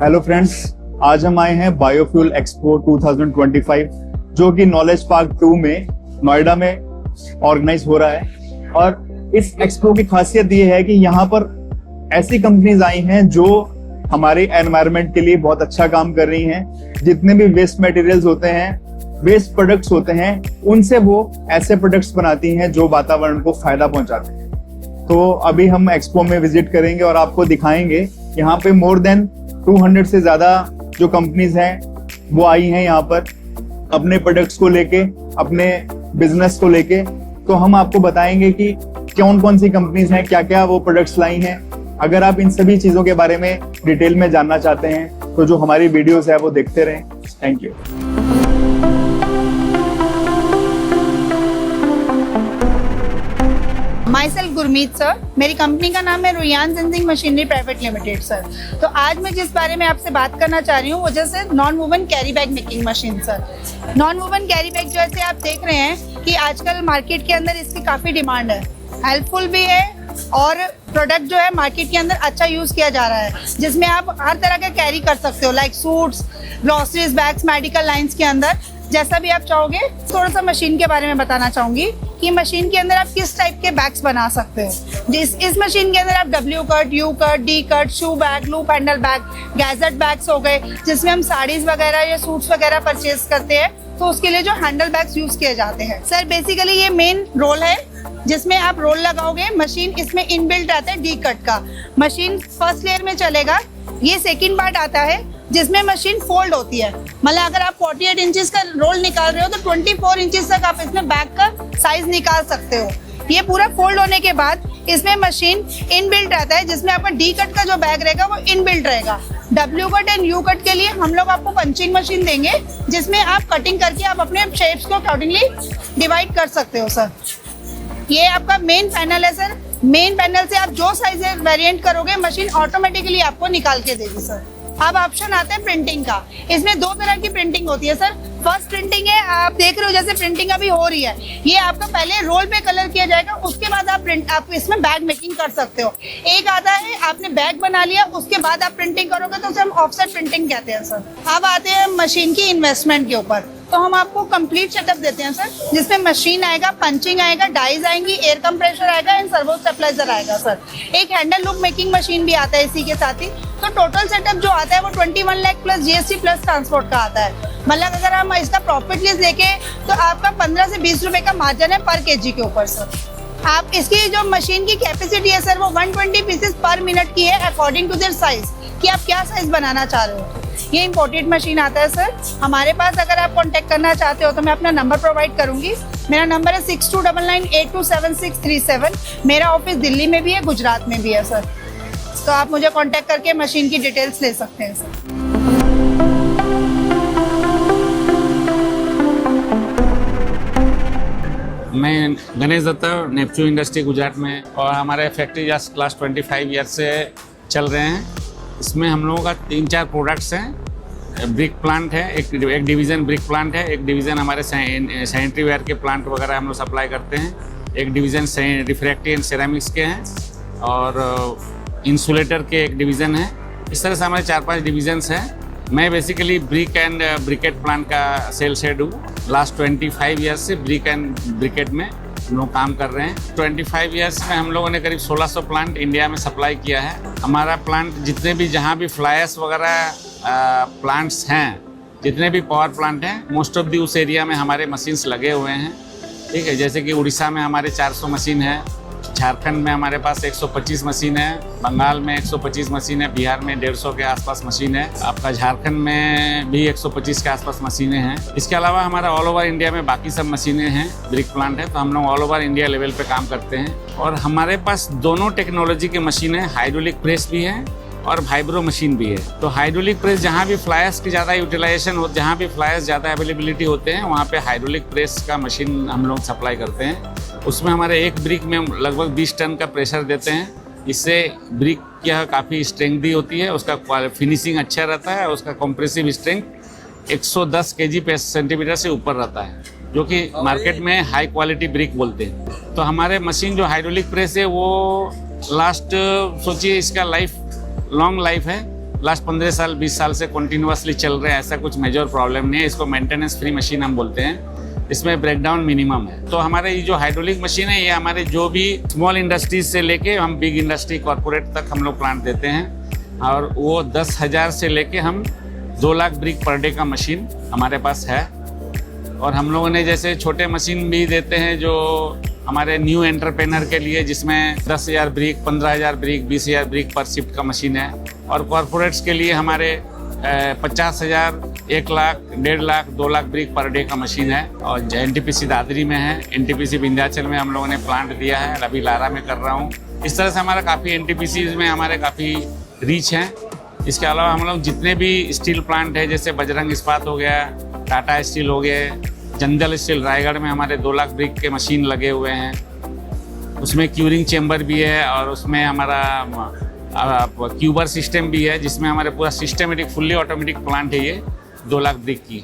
Hello friends, आज हम आए हैं बायोफ्यूल एक्सपो 2025 जो कि नॉलेज पार्क 2 में नोएडा में ऑर्गेनाइज हो रहा है। और इस एक्सपो की खासियत ये है कि यहाँ पर ऐसी कंपनीज आई हैं जो हमारे एनवायरनमेंट के लिए बहुत अच्छा काम कर रही हैं। जितने भी वेस्ट मटेरियल्स होते हैं, वेस्ट प्रोडक्ट्स होते हैं, उनसे वो ऐसे प्रोडक्ट्स बनाती हैं जो वातावरण को फायदा पहुंचाते हैं। तो अभी हम एक्सपो में विजिट करेंगे और आपको दिखाएंगे। यहाँ पे मोर देन 200 से ज्यादा जो कंपनीज हैं वो आई हैं यहाँ पर अपने प्रोडक्ट्स को लेके, अपने बिजनेस को लेके। तो हम आपको बताएंगे कि कौन कौन सी कंपनीज हैं, क्या क्या वो प्रोडक्ट्स लाई हैं। अगर आप इन सभी चीजों के बारे में डिटेल में जानना चाहते हैं तो जो हमारी वीडियोस है वो देखते रहें। Thank you. My self Gurmeet sir, मेरी कंपनी का नाम है रुयान जिनजिंग मशीनरी प्राइवेट लिमिटेड सर। तो आज मैं जिस बारे में आपसे बात करना चाह रही हूँ वो जैसे non woven carry bag making machine sir. Non woven carry bag जैसे आप देख रहे हैं कि आजकल मार्केट के अंदर इसकी काफ़ी डिमांड है, हेल्पफुल भी है और प्रोडक्ट जो है मार्केट के अंदर अच्छा यूज़ किया जा रहा है, जिसमें आप हर तरह का कैरी कर सकते हो, like suits, groceries bags, medical lines के अंदर जैसा भी आप चाहोगे। थोड़ा सा मशीन के बारे में बताना चाहूँगी कि मशीन के अंदर आप किस टाइप के बैग्स बना सकते हो। इस मशीन के अंदर आप W cut, U cut, D cut, shoe bag, loop handle bag, gadget bags हो गए, जिसमें हम साड़ीज वगैरह या सूट्स वगैरह परचेज करते हैं तो उसके लिए जो हैंडल बैग्स यूज किए जाते हैं सर। बेसिकली ये मेन रोल है जिसमें आप रोल लगाओगे। मशीन इसमें इनबिल्ट आता है D कट का। मशीन फर्स्ट लेयर में चलेगा। ये सेकेंड पार्ट आता है जिसमें मशीन फोल्ड होती है। मतलब अगर आप 48 इंचेस का रोल निकाल रहे हो तो 24 इंचेस तक आप इसमें बैग का साइज निकाल सकते हो। ये पूरा फोल्ड होने के बाद इसमें मशीन इनबिल्ट आता है जिसमें आपका D कट का जो बैग रहेगा वो इनबिल्ट रहेगा। W cut and U cut के लिए हम लोग आपको पंचिंग मशीन देंगे जिसमें आप कटिंग करके आप अपने शेप्स को अकॉर्डिंगली डिवाइड कर सकते हो सर। ये आपका मेन पैनल है सर। मेन पैनल से आप जो साइज वेरिएंट करोगे मशीन ऑटोमेटिकली आपको निकाल के देगी सर। अब ऑप्शन आता है प्रिंटिंग का। इसमें दो तरह की प्रिंटिंग होती है सर। फर्स्ट प्रिंटिंग है, आप देख रहे हो जैसे प्रिंटिंग अभी हो रही है, ये आपका पहले रोल पे कलर किया जाएगा, उसके बाद आप इसमें बैग मेकिंग कर सकते हो। एक आता है आपने बैग बना लिया, उसके बाद आप प्रिंटिंग करोगे तो उसे हम ऑफसेट प्रिंटिंग कहते हैं सर। अब आते हैं मशीन की इन्वेस्टमेंट के ऊपर। तो हम आपको कंप्लीट सेटअप देते हैं सर, जिसमें मशीन आएगा, पंचिंग आएगा, डाइज आएंगी, एयर कंप्रेसर आएगा एंड सर्वो स्टेबलाइजर आएगा सर। एक हैंडल लूप मेकिंग मशीन भी आता है इसी के साथ ही। तो टोटल सेटअप जो आता है वो 21 lakh plus GST plus transport का आता है। मतलब अगर हम इसका प्रॉफिट लिस्ट देखें तो आपका 15 से 20 रुपए का मार्जिन है पर kg के ऊपर सर। आप इसकी जो मशीन की कैपेसिटी है सर वो 120 पीसेस पर मिनट की है अकॉर्डिंग टू देयर साइज, कि आप क्या साइज बनाना चाह रहे हो। ये इंपोर्टेड मशीन आता है सर हमारे पास। अगर आप कांटेक्ट करना चाहते हो तो मैं अपना नंबर प्रोवाइड करूंगी। मेरा नंबर है 6299827637। मेरा ऑफिस दिल्ली में भी है, गुजरात में भी है सर। तो आप मुझे कांटेक्ट करके मशीन की डिटेल्स ले सकते हैं सर। मैं गणेश दत्ता, नेपच्यून इंडस्ट्री गुजरात में, और हमारे फैक्ट्री जस्ट लास्ट 25 ईयर से चल रहे हैं। इसमें हम लोगों का 3-4 प्रोडक्ट्स हैं। ब्रिक प्लांट है, एक डिवीज़न ब्रिक प्लांट है, एक डिवीज़न हमारे सैनिटरी वेयर के प्लांट वगैरह हम लोग सप्लाई करते हैं, एक डिवीज़न रिफ्रैक्टिव एंड सेरामिक्स के हैं, और इंसुलेटर के एक डिवीज़न है। इस तरह से हमारे 4-5 डिवीजन्स हैं। मैं basically brick and briquette plant का सेल्स हेड हूँ। लास्ट 25 ईयर्स से ब्रिक एंड ब्रिकेट में हम लोग काम कर रहे हैं। 25 ईयर्स में हम लोगों ने करीब 1600 प्लांट इंडिया में सप्लाई किया है। हमारा प्लांट जितने भी जहाँ भी फ्लायर्स वगैरह प्लांट्स हैं, जितने भी पावर प्लांट हैं, मोस्ट ऑफ दी उस एरिया में हमारे मशीन्स लगे हुए हैं। ठीक है, जैसे कि उड़ीसा में हमारे 400 मशीन है, झारखंड में हमारे पास 125 मशीन है, बंगाल में 125 मशीन है, बिहार में 150 के आसपास मशीन है, आपका झारखंड में भी 125 के आसपास मशीनें हैं। इसके अलावा हमारा ऑल ओवर इंडिया में बाकी सब मशीनें हैं, ब्रिक प्लांट है, तो हम लोग ऑल ओवर इंडिया लेवल पे काम करते हैं। और हमारे पास दोनों टेक्नोलॉजी की मशीनें, हाइड्रोलिक प्रेस भी है और वाइब्रो मशीन भी है। तो हाइड्रोलिक प्रेस जहाँ भी फ्लायर्स की ज़्यादा यूटिलाइजेशन हो, जहाँ भी फ्लायर्स ज़्यादा अवेलेबिलिटी होते हैं, वहाँ पे हाइड्रोलिक प्रेस का मशीन हम लोग सप्लाई करते हैं। उसमें हमारे एक ब्रिक में लगभग 20 टन का प्रेशर देते हैं। इससे ब्रिक की काफ़ी स्ट्रेंथ भी होती है, उसका फिनिशिंग अच्छा रहता है, उसका कॉम्प्रेसिव स्ट्रेंथ 110 kg पर सेंटीमीटर से ऊपर रहता है, जो कि मार्केट में हाई क्वालिटी ब्रिक बोलते हैं। तो हमारे मशीन जो हाइड्रोलिक प्रेस है वो लास्ट सोचिए इसका लाइफ लॉन्ग लाइफ है, लास्ट 15 साल 20 साल से कंटिन्यूअसली चल रहे हैं, ऐसा कुछ मेजर प्रॉब्लम नहीं है। इसको मेंटेनेंस फ्री मशीन हम बोलते हैं, इसमें ब्रेकडाउन मिनिमम है। तो हमारे ये जो हाइड्रोलिक मशीन है, ये हमारे जो भी स्मॉल इंडस्ट्रीज से लेके हम बिग इंडस्ट्री कॉर्पोरेट तक हम लोग प्लांट देते हैं, और वो 10,000 से लेके हम 2 लाख ब्रिक पर डे का मशीन हमारे पास है। और हम लोगों ने जैसे छोटे मशीन भी देते हैं जो हमारे न्यू एंटरप्रेनर के लिए, जिसमें 10,000 ब्रिक, 15,000 ब्रिक, 20,000 ब्रिक पर शिफ्ट का मशीन है। और कॉर्पोरेट्स के लिए हमारे 50,000, 1 lakh, 1.5 lakh, 2 lakh brick per day का मशीन है। और NTPC दादरी में है, NTPC विंध्याचल में हम लोगों ने प्लांट दिया है, अभी लारा में कर रहा हूँ। इस तरह से हमारा काफ़ी NTPC में हमारे काफ़ी रीच हैं। इसके अलावा हम लोग जितने भी स्टील प्लांट है, जैसे बजरंग इस्पात हो गया, टाटा स्टील हो गए, जंदल स्टील रायगढ़ में हमारे 2 लाख ब्रिक के मशीन लगे हुए हैं। उसमें क्यूरिंग चेम्बर भी है, और उसमें हमारा क्यूबर सिस्टम भी है, जिसमें हमारे पूरा सिस्टमेटिक फुल्ली ऑटोमेटिक प्लांट है ये 2 लाख ब्रिक की।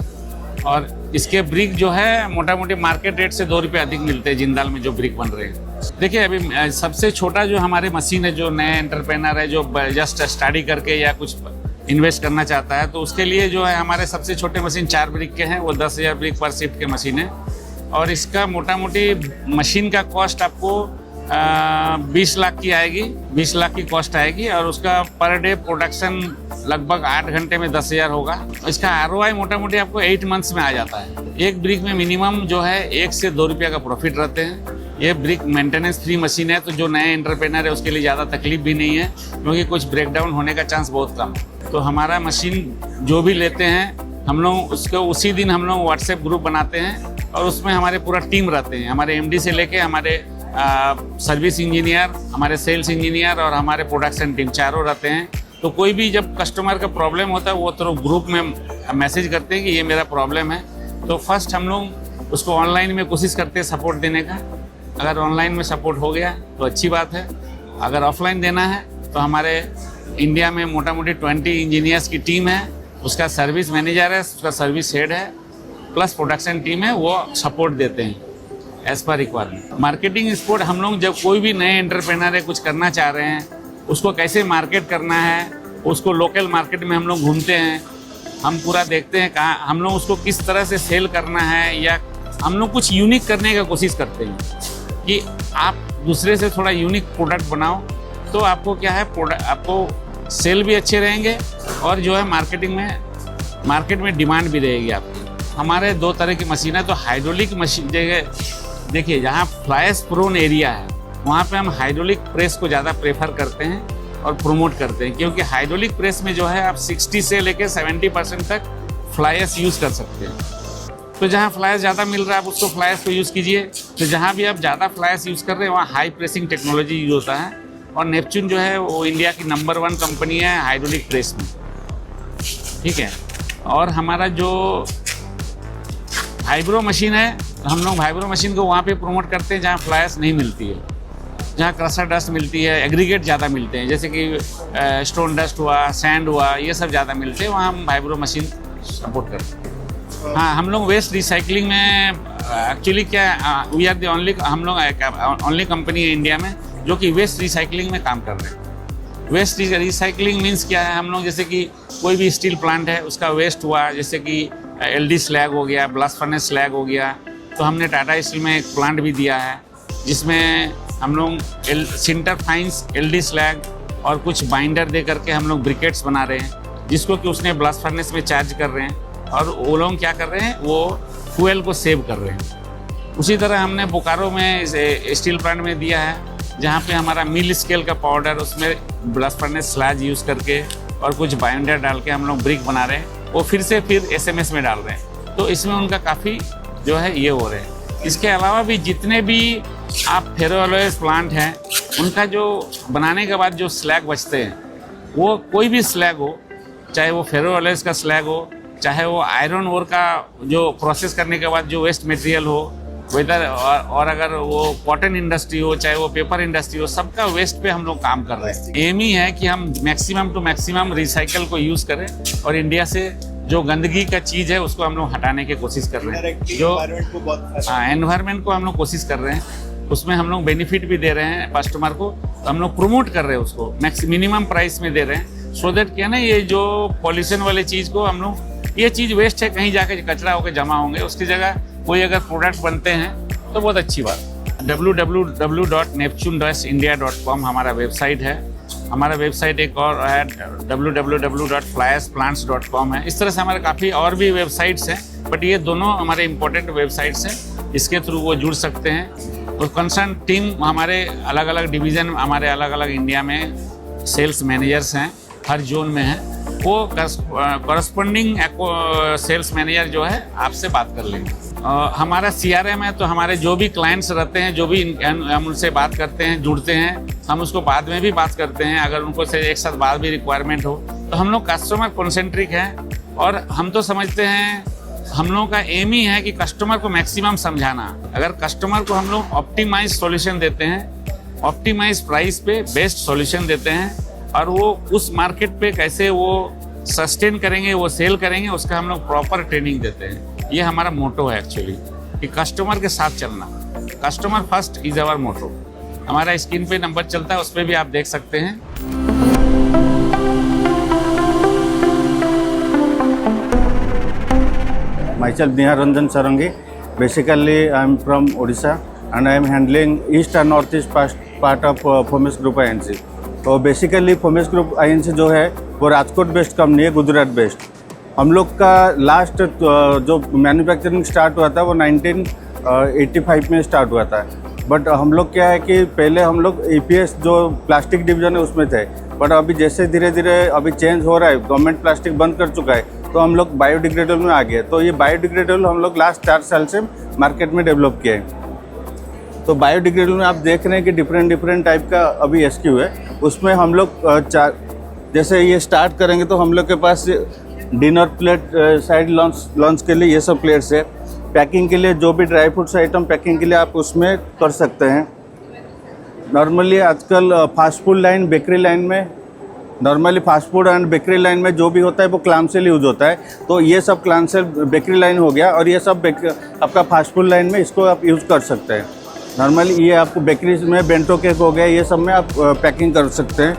और इसके ब्रिक जो है मोटा मोटी मार्केट रेट से 2 रुपये अधिक मिलते हैं जिंदाल में जो ब्रिक बन रहे हैं। देखिए अभी सबसे छोटा जो हमारे मशीन है, जो नए एंटरप्रेनर है, जो जस्ट स्टडी करके या कुछ इन्वेस्ट करना चाहता है, तो उसके लिए जो है हमारे सबसे छोटे मशीन 4 ब्रिक के हैं, वो 10,000 ब्रिक पर शिफ्ट के मशीन है। और इसका मोटा मोटी मशीन का कॉस्ट आपको 20 लाख की आएगी, 20 लाख की कॉस्ट आएगी। और उसका पर डे प्रोडक्शन लगभग 8 घंटे में 10,000 होगा। इसका ROI मोटा मोटी आपको 8 मंथ्स में आ जाता है। एक ब्रिक में मिनिमम जो है 1 से 2 रुपये का प्रॉफिट रहते हैं। ये ब्रिक मेंटेनेंस फ्री मशीन है, तो जो नए एंटरप्रेनर है उसके लिए ज़्यादा तकलीफ भी नहीं है, क्योंकि कुछ ब्रेकडाउन होने का चांस बहुत कम है। तो हमारा मशीन जो भी लेते हैं हम लोग उसको उसी दिन हम लोग व्हाट्सएप ग्रुप बनाते हैं, और उसमें हमारे पूरा टीम रहते हैं, हमारे MD से लेके हमारे सर्विस इंजीनियर, हमारे सेल्स इंजीनियर और हमारे प्रोडक्शन टीम, चारों रहते हैं। तो कोई भी जब कस्टमर का प्रॉब्लम होता है, वो तो ग्रुप में मैसेज करते हैं कि ये मेरा प्रॉब्लम है। तो फर्स्ट हम लोग उसको ऑनलाइन में कोशिश करते हैं सपोर्ट देने का। अगर ऑनलाइन में सपोर्ट हो गया तो अच्छी बात है। अगर ऑफलाइन देना है तो हमारे इंडिया में मोटा मोटी 20 इंजीनियर्स की टीम है, उसका सर्विस मैनेजर है, उसका सर्विस हेड है, प्लस प्रोडक्शन टीम है, वो सपोर्ट देते हैं as per requirement. Marketing support हम लोग जब कोई भी नए एंटरप्रेनर है कुछ करना चाह रहे हैं, उसको कैसे मार्केट करना है, उसको लोकल मार्केट में हम लोग घूमते हैं, हम पूरा देखते हैं कहाँ हम लोग उसको किस तरह से सेल करना है, या हम लोग कुछ यूनिक करने का कोशिश करते हैं कि आप दूसरे से थोड़ा यूनिक प्रोडक्ट बनाओ, तो आपको क्या है, आपको सेल भी अच्छे रहेंगे, और जो है मार्केट में डिमांड भी रहेगी आपकी। हमारे 2 तरह की मशीन है। तो हाइड्रोलिक मशीन देखिए, जहाँ फ्लाइस प्रोन एरिया है वहाँ पे हम हाइड्रोलिक प्रेस को ज़्यादा प्रेफर करते हैं और प्रमोट करते हैं, क्योंकि हाइड्रोलिक प्रेस में जो है आप 60 से लेकर 70% तक फ्लाइस यूज़ कर सकते हैं। तो जहाँ फ्लाइस ज़्यादा मिल रहा है आप उसको फ्लाइस को यूज़ कीजिए। तो जहाँ भी आप ज़्यादा फ्लाइस यूज़ कर रहे हैं वहाँ हाई प्रेसिंग टेक्नोलॉजी यूज होता है। और नेपच्यून जो है वो इंडिया की नंबर 1 कंपनी है हाइड्रोलिक प्रेस में, ठीक है। और हमारा जो वाइब्रो मशीन है, हम लोग वाइब्रो मशीन को वहाँ पे प्रमोट करते हैं जहाँ फ्लाइस नहीं मिलती है, जहाँ क्रशर डस्ट मिलती है, एग्रीगेट ज़्यादा मिलते हैं, जैसे कि स्टोन डस्ट हुआ, सैंड हुआ, ये सब ज़्यादा मिलते हैं, वहाँ हम वाइब्रो मशीन सपोर्ट करते हैं। हाँ, हम लोग वेस्ट रिसाइकलिंग में एक्चुअली क्या, वी आर द हम लोग ओनली कंपनी है इंडिया में जो कि वेस्ट रिसाइकलिंग में काम कर रहे हैं। वेस्ट रिसाइकलिंग मीन्स क्या है, हम लोग जैसे कि कोई भी स्टील प्लांट है उसका वेस्ट हुआ, जैसे कि LD स्लैग हो गया, ब्लास्ट फर्नेस स्लैग हो गया, तो हमने टाटा स्टील में एक प्लांट भी दिया है जिसमें हम लोग सिंटर फाइंस LD स्लैग और कुछ बाइंडर दे करके हम लोग ब्रिकेट्स बना रहे हैं, जिसको कि उसने ब्लास्ट फर्नेस में चार्ज कर रहे हैं, और वो लोग क्या कर रहे हैं, वो फ्यूल को सेव कर रहे हैं। उसी तरह हमने बोकारो में स्टील प्लांट में दिया है, जहाँ पे हमारा मिल स्केल का पाउडर, उसमें ब्लास्ट फर्नेस स्लैज यूज़ करके और कुछ बाइंडर डाल के हम लोग ब्रिक बना रहे हैं, वो फिर SMS में डाल रहे हैं। तो इसमें उनका काफ़ी जो है ये हो रहे हैं। इसके अलावा भी जितने भी आप फेरोअलॉयज प्लांट हैं, उनका जो बनाने के बाद जो स्लैग बचते हैं, वो कोई भी स्लैग हो, चाहे वो फेरोअलॉयज का स्लैग हो, चाहे वो आयरन ओर का जो प्रोसेस करने के बाद जो वेस्ट मटेरियल हो, वेदर और अगर वो कॉटन इंडस्ट्री हो, चाहे वो पेपर इंडस्ट्री हो, सबका वेस्ट पे हम लोग काम कर रहे हैं। एम ही है कि हम मैक्सिमम टू मैक्सिमम रिसाइकल को यूज़ करें, और इंडिया से जो गंदगी का चीज़ है उसको हम लोग हटाने की कोशिश कर रहे हैं। जो एनवायरनमेंट को हम लोग कोशिश कर रहे हैं, उसमें हम लोग बेनिफिट भी दे रहे हैं कस्टमर को, तो हम लोग प्रमोट कर रहे हैं उसको, मिनिमम प्राइस में दे रहे हैं, सो दैट क्या ना ये जो पॉल्यूशन वाली चीज़ को हम लोग, ये चीज़ वेस्ट है कहीं जाके कचरा होकर जमा होंगे, उसकी जगह कोई अगर प्रोडक्ट बनते हैं तो बहुत अच्छी बात। www.neptune-india.com हमारा वेबसाइट है। हमारा वेबसाइट एक और है www.flyasplants.com है। इस तरह से हमारे काफ़ी और भी वेबसाइट्स हैं, बट ये दोनों हमारे इम्पोर्टेंट वेबसाइट्स हैं, इसके थ्रू वो जुड़ सकते हैं। और कंसर्न टीम हमारे अलग अलग डिवीज़न, हमारे अलग अलग इंडिया में सेल्स मैनेजर्स हैं, हर जोन में हैं, वो करस्पॉन्डिंग सेल्स मैनेजर जो है आपसे बात कर लेंगे। हमारा CRM है, तो हमारे जो भी क्लाइंट्स रहते हैं, जो भी हम उनसे बात करते हैं, जुड़ते हैं, हम उसको बाद में भी बात करते हैं। अगर उनको से एक साथ बाद भी रिक्वायरमेंट हो, तो हम लोग कस्टमर कॉन्सेंट्रिक हैं। और हम तो समझते हैं, हम लोगों का एम ही है कि कस्टमर को मैक्सिमम समझाना। अगर कस्टमर को हम लोग ऑप्टिमाइज सॉल्यूशन देते हैं, ऑप्टिमाइज प्राइस पे बेस्ट सॉल्यूशन देते हैं, और वो उस मार्केट पे कैसे वो सस्टेन करेंगे, वो सेल करेंगे, उसका हम लोग प्रॉपर ट्रेनिंग देते हैं। ये हमारा मोटो है एक्चुअली, कि कस्टमर के साथ चलना। Customer first is our motto. हमारा स्क्रीन पे नंबर चलता है, उस पर भी आप देख सकते हैं। Myself Nihar Ranjan Sarangi. Basically, I am from Odisha and I am handling East and Northeast part of Fomes Group INC. तो बेसिकली फोमेस ग्रुप INC जो है वो राजकोट बेस्ड कंपनी है, गुजरात बेस्ड। हम लोग का लास्ट जो मैन्युफैक्चरिंग स्टार्ट हुआ था वो 1985 में स्टार्ट हुआ था। बट हम लोग क्या है कि पहले हम लोग EPS जो प्लास्टिक डिवीजन है उसमें थे, बट अभी जैसे धीरे धीरे अभी चेंज हो रहा है, गवर्नमेंट प्लास्टिक बंद कर चुका है, तो हम लोग बायोडिग्रेडेबल में आ गए। तो ये बायोडिग्रेडेबल हम लोग लास्ट 4 साल से मार्केट में डेवलप किए हैं। तो बायोडिग्रेडेबल में आप देख रहे हैं कि डिफरेंट टाइप का अभी SKU है। उसमें हम लोग जैसे ये स्टार्ट करेंगे तो हम लोग के पास डिनर प्लेट साइड लॉन्च के लिए ये सब प्लेट्स है। पैकिंग के लिए जो भी ड्राई फ्रूट्स आइटम पैकिंग के लिए आप उसमें कर सकते हैं। नॉर्मली आजकल fast food line, bakery line में, normally fast food and bakery line में जो भी होता है वो क्लामसेल यूज होता है। तो ये सब क्लामसेल बेकरी लाइन हो गया, और ये सब आपका फास्ट फूड लाइन में इसको आप यूज़ कर सकते हैं। नॉर्मली ये आपको बेकरी में बेंटो केक हो गया, ये सब में आप पैकिंग कर सकते हैं।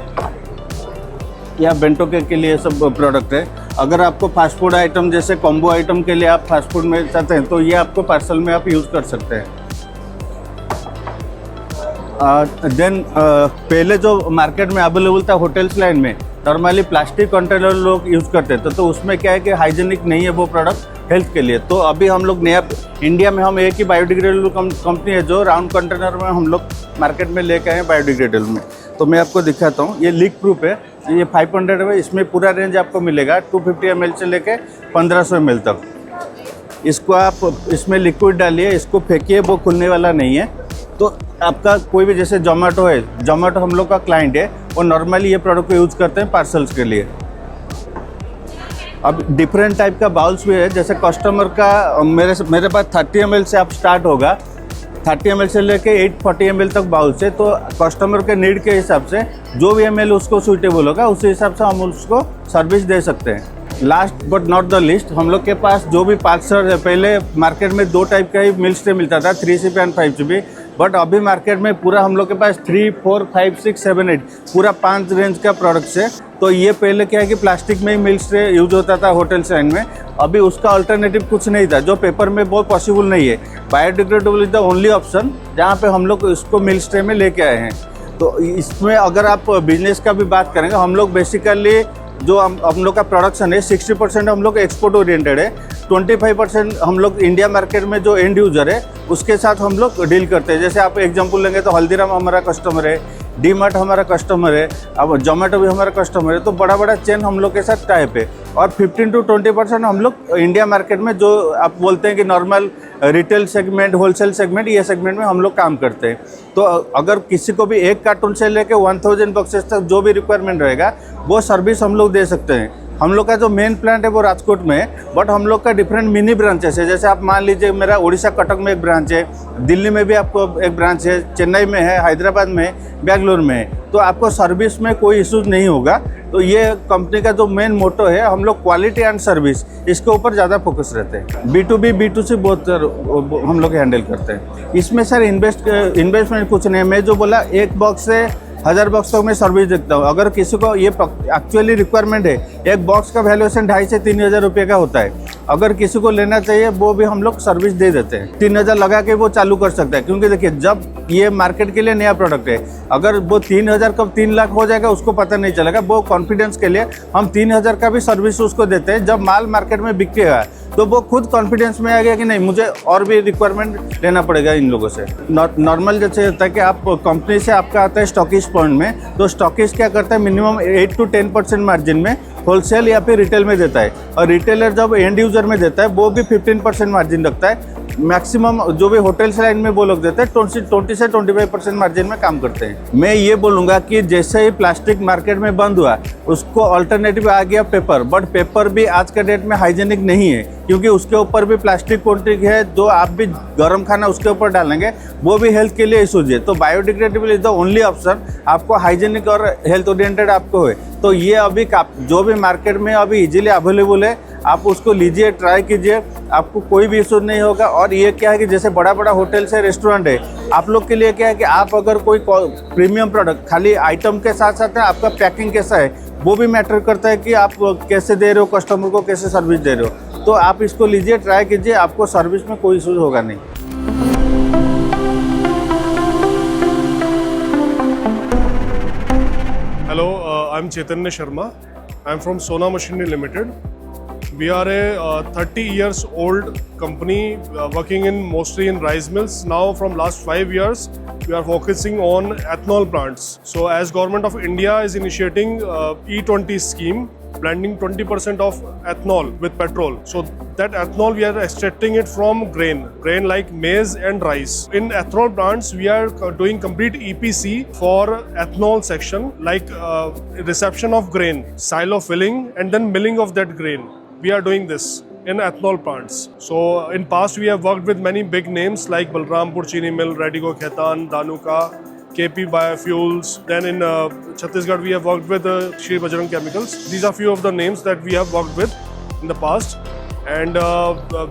या बेंटो केक के लिए ये सब प्रोडक्ट है। अगर आपको फास्ट फूड आइटम जैसे कॉम्बो आइटम के लिए आप फास्ट फूड में चाहते हैं तो ये आपको पार्सल में आप यूज़ कर सकते हैं। देन पहले जो मार्केट में अवेलेबल था होटल्स लाइन में, नॉर्मली प्लास्टिक कंटेनर लोग यूज़ करते थे, तो उसमें क्या है कि हाइजीनिक नहीं है वो प्रोडक्ट हेल्थ के लिए। तो अभी हम लोग नया इंडिया में हम एक ही बायोडिग्रेडेबल कंपनी है जो राउंड कंटेनर में हम लोग मार्केट में लेके आए हैं बायोडिग्रेडेबल में। तो मैं आपको दिखाता हूँ, ये लीक प्रूफ है, ये 500 है, इसमें पूरा रेंज आपको मिलेगा 250 ml से लेके 1500 ml तक। इसको आप इसमें लिक्विड डालिए, इसको फेंकिए, वो खुलने वाला नहीं है। तो आपका कोई भी जैसे जोमेटो है, जोमेटो हम लोग का क्लाइंट है, वो नॉर्मली ये प्रोडक्ट को यूज़ करते हैं पार्सल्स के लिए। अब डिफरेंट टाइप का बाउल्स भी है, जैसे कस्टमर का मेरे पास 30 ml से आप स्टार्ट होगा, 30 ml से लेके 840 ml तक बाउल्स है। तो कस्टमर के नीड के हिसाब से जो भी ml उसको सूटेबल होगा उसी हिसाब से हम उसको सर्विस दे सकते हैं। Last but not the list, हम लोग के पास जो भी पार्सल है, पहले मार्केट में 2 टाइप का ही मिल्क ट्रे मिलता था, 3CP एंड 5CP। बट अभी मार्केट में पूरा हम लोग के पास 3, 4, 5, 6, 7, 8 पूरा 5 रेंज का प्रोडक्ट्स है। तो ये पहले क्या है कि प्लास्टिक में ही मिल्क ट्रे यूज होता था होटल लाइन में, अभी उसका अल्टरनेटिव कुछ नहीं था, जो पेपर में बहुत पॉसिबल नहीं है। Biodegradable is the only option जहाँ पे हम लोग इसको मिल्क ट्रे में लेके आए हैं। तो इसमें अगर आप बिजनेस का भी बात करेंगे, हम लोग बेसिकली जो हम लोग का प्रोडक्शन है 60% हम लोग एक्सपोर्ट ओरिएंटेड है, 25% हम लोग इंडिया मार्केट में जो एंड यूजर है उसके साथ हम लोग डील करते हैं। जैसे आप एग्जांपल लेंगे तो हल्दीराम हमारा कस्टमर है, डी-मार्ट हमारा कस्टमर है, अब जोमेटो भी हमारा कस्टमर है। तो बड़ा बड़ा चेन हम लोग के साथ टाइप है। और 15 to 20% हम लोग इंडिया मार्केट में जो आप बोलते हैं कि normal retail segment, wholesale segment, ये सेगमेंट में हम लोग काम करते हैं। तो अगर किसी को भी 1 कार्टून से लेके 1000 बॉक्सेस तक जो भी रिक्वायरमेंट रहेगा वो सर्विस हम लोग दे सकते हैं। हम लोग का जो मेन प्लांट है वो राजकोट में है, बट हम लोग का डिफरेंट मिनी ब्रांचेस है। जैसे आप मान लीजिए मेरा उड़ीसा कटक में एक ब्रांच है, दिल्ली में भी आपको एक ब्रांच है, चेन्नई में है, हैदराबाद में है, बेंगलोर में है। तो आपको सर्विस में कोई इश्यूज नहीं होगा। तो ये कंपनी का जो मेन मोटो है, हम लोग क्वालिटी एंड सर्विस इसके ऊपर ज़्यादा फोकस रहते हैं। B2B, B2C बहुत हम लोग हैंडल करते हैं। इसमें सर इन्वेस्टमेंट कुछ नहीं है। मैं जो बोला, एक बॉक्स से 1000 बॉक्स तक मैं सर्विस देता हूँ। अगर किसी को ये एक्चुअली रिक्वायरमेंट है, एक बॉक्स का वैल्यूएशन 2,500 से 3,000 रुपये का होता है। अगर किसी को लेना चाहिए वो भी हम लोग सर्विस दे देते हैं। 3,000 लगा के वो चालू कर सकता है, क्योंकि देखिए जब ये मार्केट के लिए नया प्रोडक्ट है, अगर वो 3,000 कब 3 लाख हो जाएगा उसको पता नहीं चलेगा। वो कॉन्फिडेंस के लिए हम 3,000 का भी सर्विस उसको देते हैं। जब माल मार्केट में बिकेगा तो वो खुद कॉन्फिडेंस में आ गया कि नहीं, मुझे और भी रिक्वायरमेंट लेना पड़ेगा इन लोगों से। नॉर्मल जैसे होता है कि आप कंपनी से आपका आता है स्टॉकिस्ट पॉइंट में, तो स्टॉकिस्ट क्या करता है, मिनिमम 8 to 10% मार्जिन में होलसेल या फिर रिटेल में देता है, और रिटेलर जब एंड यूजर में देता है वो भी 15% मार्जिन रखता है। मैक्सिमम जो भी होटल से लाइन में वो लोग देते हैं 20 से 25% मार्जिन में काम करते हैं। मैं ये बोलूँगा कि जैसे ही प्लास्टिक मार्केट में बंद हुआ उसको अल्टरनेटिव आ गया पेपर, बट पेपर भी आज के डेट में हाइजेनिक नहीं है, क्योंकि उसके ऊपर भी प्लास्टिक कोटिंग है। जो आप भी गर्म खाना उसके ऊपर डालेंगे वो भी हेल्थ के लिए इशूज है। तो biodegradable is the only option, आपको हाइजेनिक और हेल्थ ओरिएंटेड आपको है। तो ये अभी जो भी मार्केट में अभी इजीली अवेलेबल है, आप उसको लीजिए, ट्राई कीजिए, आपको कोई भी इशू नहीं होगा। और ये क्या है कि जैसे बड़ा बड़ा होटल से रेस्टोरेंट है, आप लोग के लिए क्या है कि आप अगर कोई प्रीमियम प्रोडक्ट खाली आइटम के साथ साथ है, आपका पैकिंग कैसा है वो भी मैटर करता है कि आप कैसे दे रहे हो कस्टमर को, कैसे सर्विस दे रहे हो। तो आप इसको लीजिए, ट्राई कीजिए, आपको सर्विस में कोई इशू होगा नहीं। Hello, I'm Chaitanya Sharma. I'm from Sona Machinery Limited. We are a 30 years old company working in mostly in rice mills. Now from last 5 years, we are focusing on ethanol plants. So as Government of India is initiating E20 scheme, blending 20% of ethanol with petrol. So that ethanol we are extracting it from grain like maize and rice. In ethanol plants, we are doing complete EPC for ethanol section, like reception of grain, silo filling, and then milling of that grain. We are doing this in ethanol plants. So in past we have worked with many big names like Balrampur Chini Mill, Radico Khaitan, Dhanuka, KP Biofuels. Then in Chhattisgarh we have worked with Shri Bajrang Chemicals. These are few of the names that we have worked with in the past, and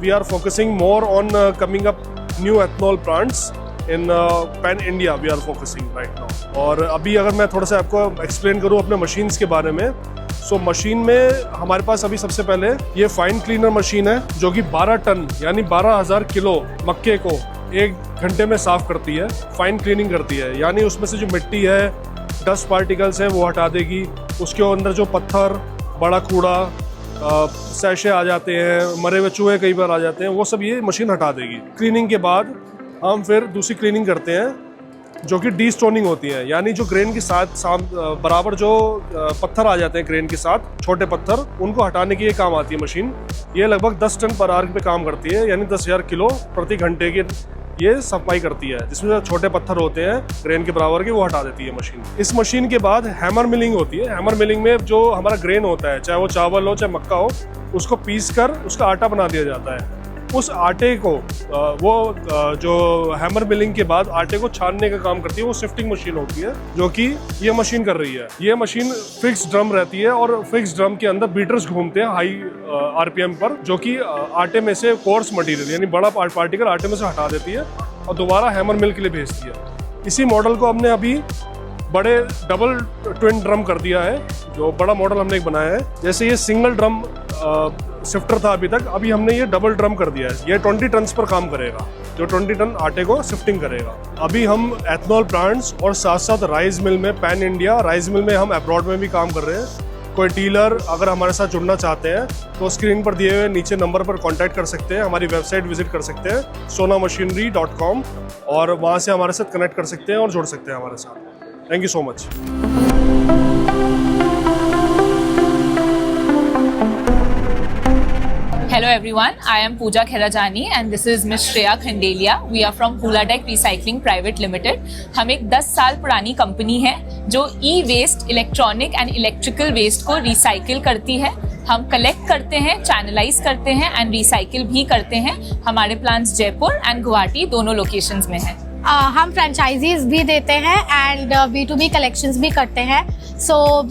we are focusing more on coming up new ethanol plants in pan India. We are focusing right now. और अभी अगर मैं थोड़ा सा आपको explain करूँ अपने machines के बारे में, सो मशीन में हमारे पास अभी सबसे पहले ये फाइन क्लीनर मशीन है जो कि 12 टन यानी 12,000 किलो मक्के को 1 घंटे में साफ करती है, फाइन क्लीनिंग करती है। यानी उसमें से जो मिट्टी है, डस्ट पार्टिकल्स है वो हटा देगी। उसके अंदर जो पत्थर, बड़ा कूड़ा, सैशे आ जाते हैं, मरे हुए चूहे कई बार आ जाते हैं, वो सब ये मशीन हटा देगी। क्लीनिंग के बाद हम फिर दूसरी क्लीनिंग करते हैं जो कि डी स्टोनिंग होती है। यानी जो ग्रेन के साथ बराबर जो पत्थर आ जाते हैं ग्रेन के साथ, छोटे पत्थर, उनको हटाने की ये काम आती है मशीन। ये लगभग 10 टन पर आवर पे काम करती है, यानी 10,000 किलो प्रति घंटे की ये सफाई करती है, जिसमें छोटे पत्थर होते हैं ग्रेन के बराबर के, वो हटा देती है मशीन। इस मशीन के बाद हैमर मिलिंग होती है। हैमर मिलिंग में जो हमारा ग्रेन होता है, चाहे वो चावल हो चाहे मक्का हो, उसको पीस कर उसका आटा बना दिया जाता है। उस आटे को जो हैमर मिलिंग के बाद आटे को छानने का काम करती है, वो शिफ्टिंग मशीन होती है, जो कि ये मशीन कर रही है। ये मशीन फिक्स ड्रम रहती है और फिक्स ड्रम के अंदर बीटर्स घूमते हैं हाई आरपीएम पर, जो कि आटे में से कोर्स मटेरियल यानी बड़ा पार्टिकल आटे में से हटा देती है और दोबारा हैमर मिल के लिए भेजती है। इसी मॉडल को हमने अभी बड़े डबल ट्विन ड्रम कर दिया है। जो बड़ा मॉडल हमने एक बनाया है, जैसे ये सिंगल ड्रम शिफ्टर था अभी तक, अभी हमने ये डबल ड्रम कर दिया है। ये 20 टन पर काम करेगा, जो 20 टन आटे को शिफ्टिंग करेगा। अभी हम एथनॉल प्लांट्स और साथ साथ राइस मिल में, पैन इंडिया राइस मिल में, हम अब्रॉड में भी काम कर रहे हैं। कोई डीलर अगर हमारे साथ जुड़ना चाहते हैं तो स्क्रीन पर दिए हुए नीचे नंबर पर कांटेक्ट कर सकते हैं, हमारी वेबसाइट विजिट कर सकते हैं sonamachinery.com, और वहाँ से हमारे साथ कनेक्ट कर सकते हैं और जुड़ सकते हैं हमारे साथ। Thank you so much. Hello everyone, I am Pooja Kherajani and this is Miss Shreya Khandelia. We are from Pooladek Recycling Private Limited. हम एक 10 साल पुरानी कंपनी है जो e waste, electronic and electrical waste को रिसाइकिल करती है। हम कलेक्ट करते हैं, चैनलाइज करते हैं एंड रिसाइकिल भी करते हैं। हमारे प्लांट्स जयपुर एंड गुवाहाटी दोनों लोकेशंस में हैं। हम फ्रेंचाइजीज भी देते हैं एंड B2B कलेक्शंस भी करते हैं। सो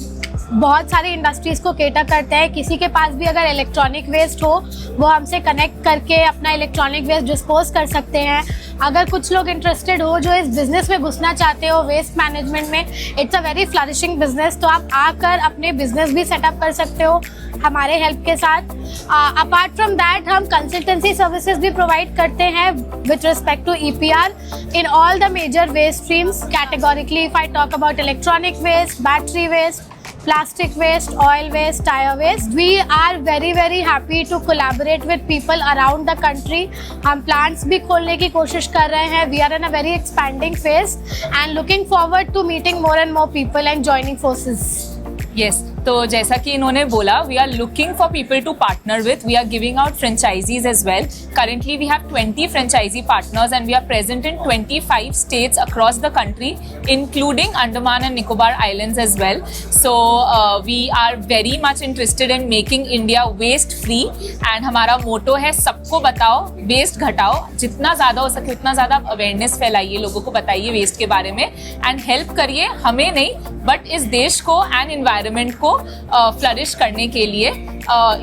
बहुत सारे इंडस्ट्रीज़ को केटर करते हैं। किसी के पास भी अगर इलेक्ट्रॉनिक वेस्ट हो वो हमसे कनेक्ट करके अपना इलेक्ट्रॉनिक वेस्ट डिस्पोज कर सकते हैं। अगर कुछ लोग इंटरेस्टेड हो जो इस बिज़नेस में घुसना चाहते हो वेस्ट मैनेजमेंट में, it's a very flourishing business, तो आप आकर अपने बिजनेस भी सेटअप कर सकते हो हमारे हेल्प के साथ। अपार्ट फ्रॉम दैट हम कंसल्टेंसी सर्विसेज भी प्रोवाइड करते हैं with respect to EPR in all the major waste streams categorically. If I talk about electronic waste, battery waste, plastic waste, oil waste, tire waste. We are very happy to collaborate with people around the country. हम plants भी खोलने की कोशिश कर रहे हैं. We are in a very expanding phase and looking forward to meeting more and more people and joining forces. Yes. तो जैसा कि इन्होंने बोला, we are looking for people to partner with. We are giving out franchisees as well. Currently we have 20 franchisee partners and we are present in 25 states across the country, including Andaman and Nicobar Islands as well. So we are very much interested in making India waste free and हमारा मोटो है सबको बताओ, waste घटाओ, जितना ज़्यादा हो सके उतना ज़्यादा अवेयरनेस फैलाइए, लोगों को बताइए वेस्ट के बारे में एंड हेल्प करिए, हमें नहीं बट इस देश को एंड एनवायरनमेंट को फ्लरिश करने के लिए.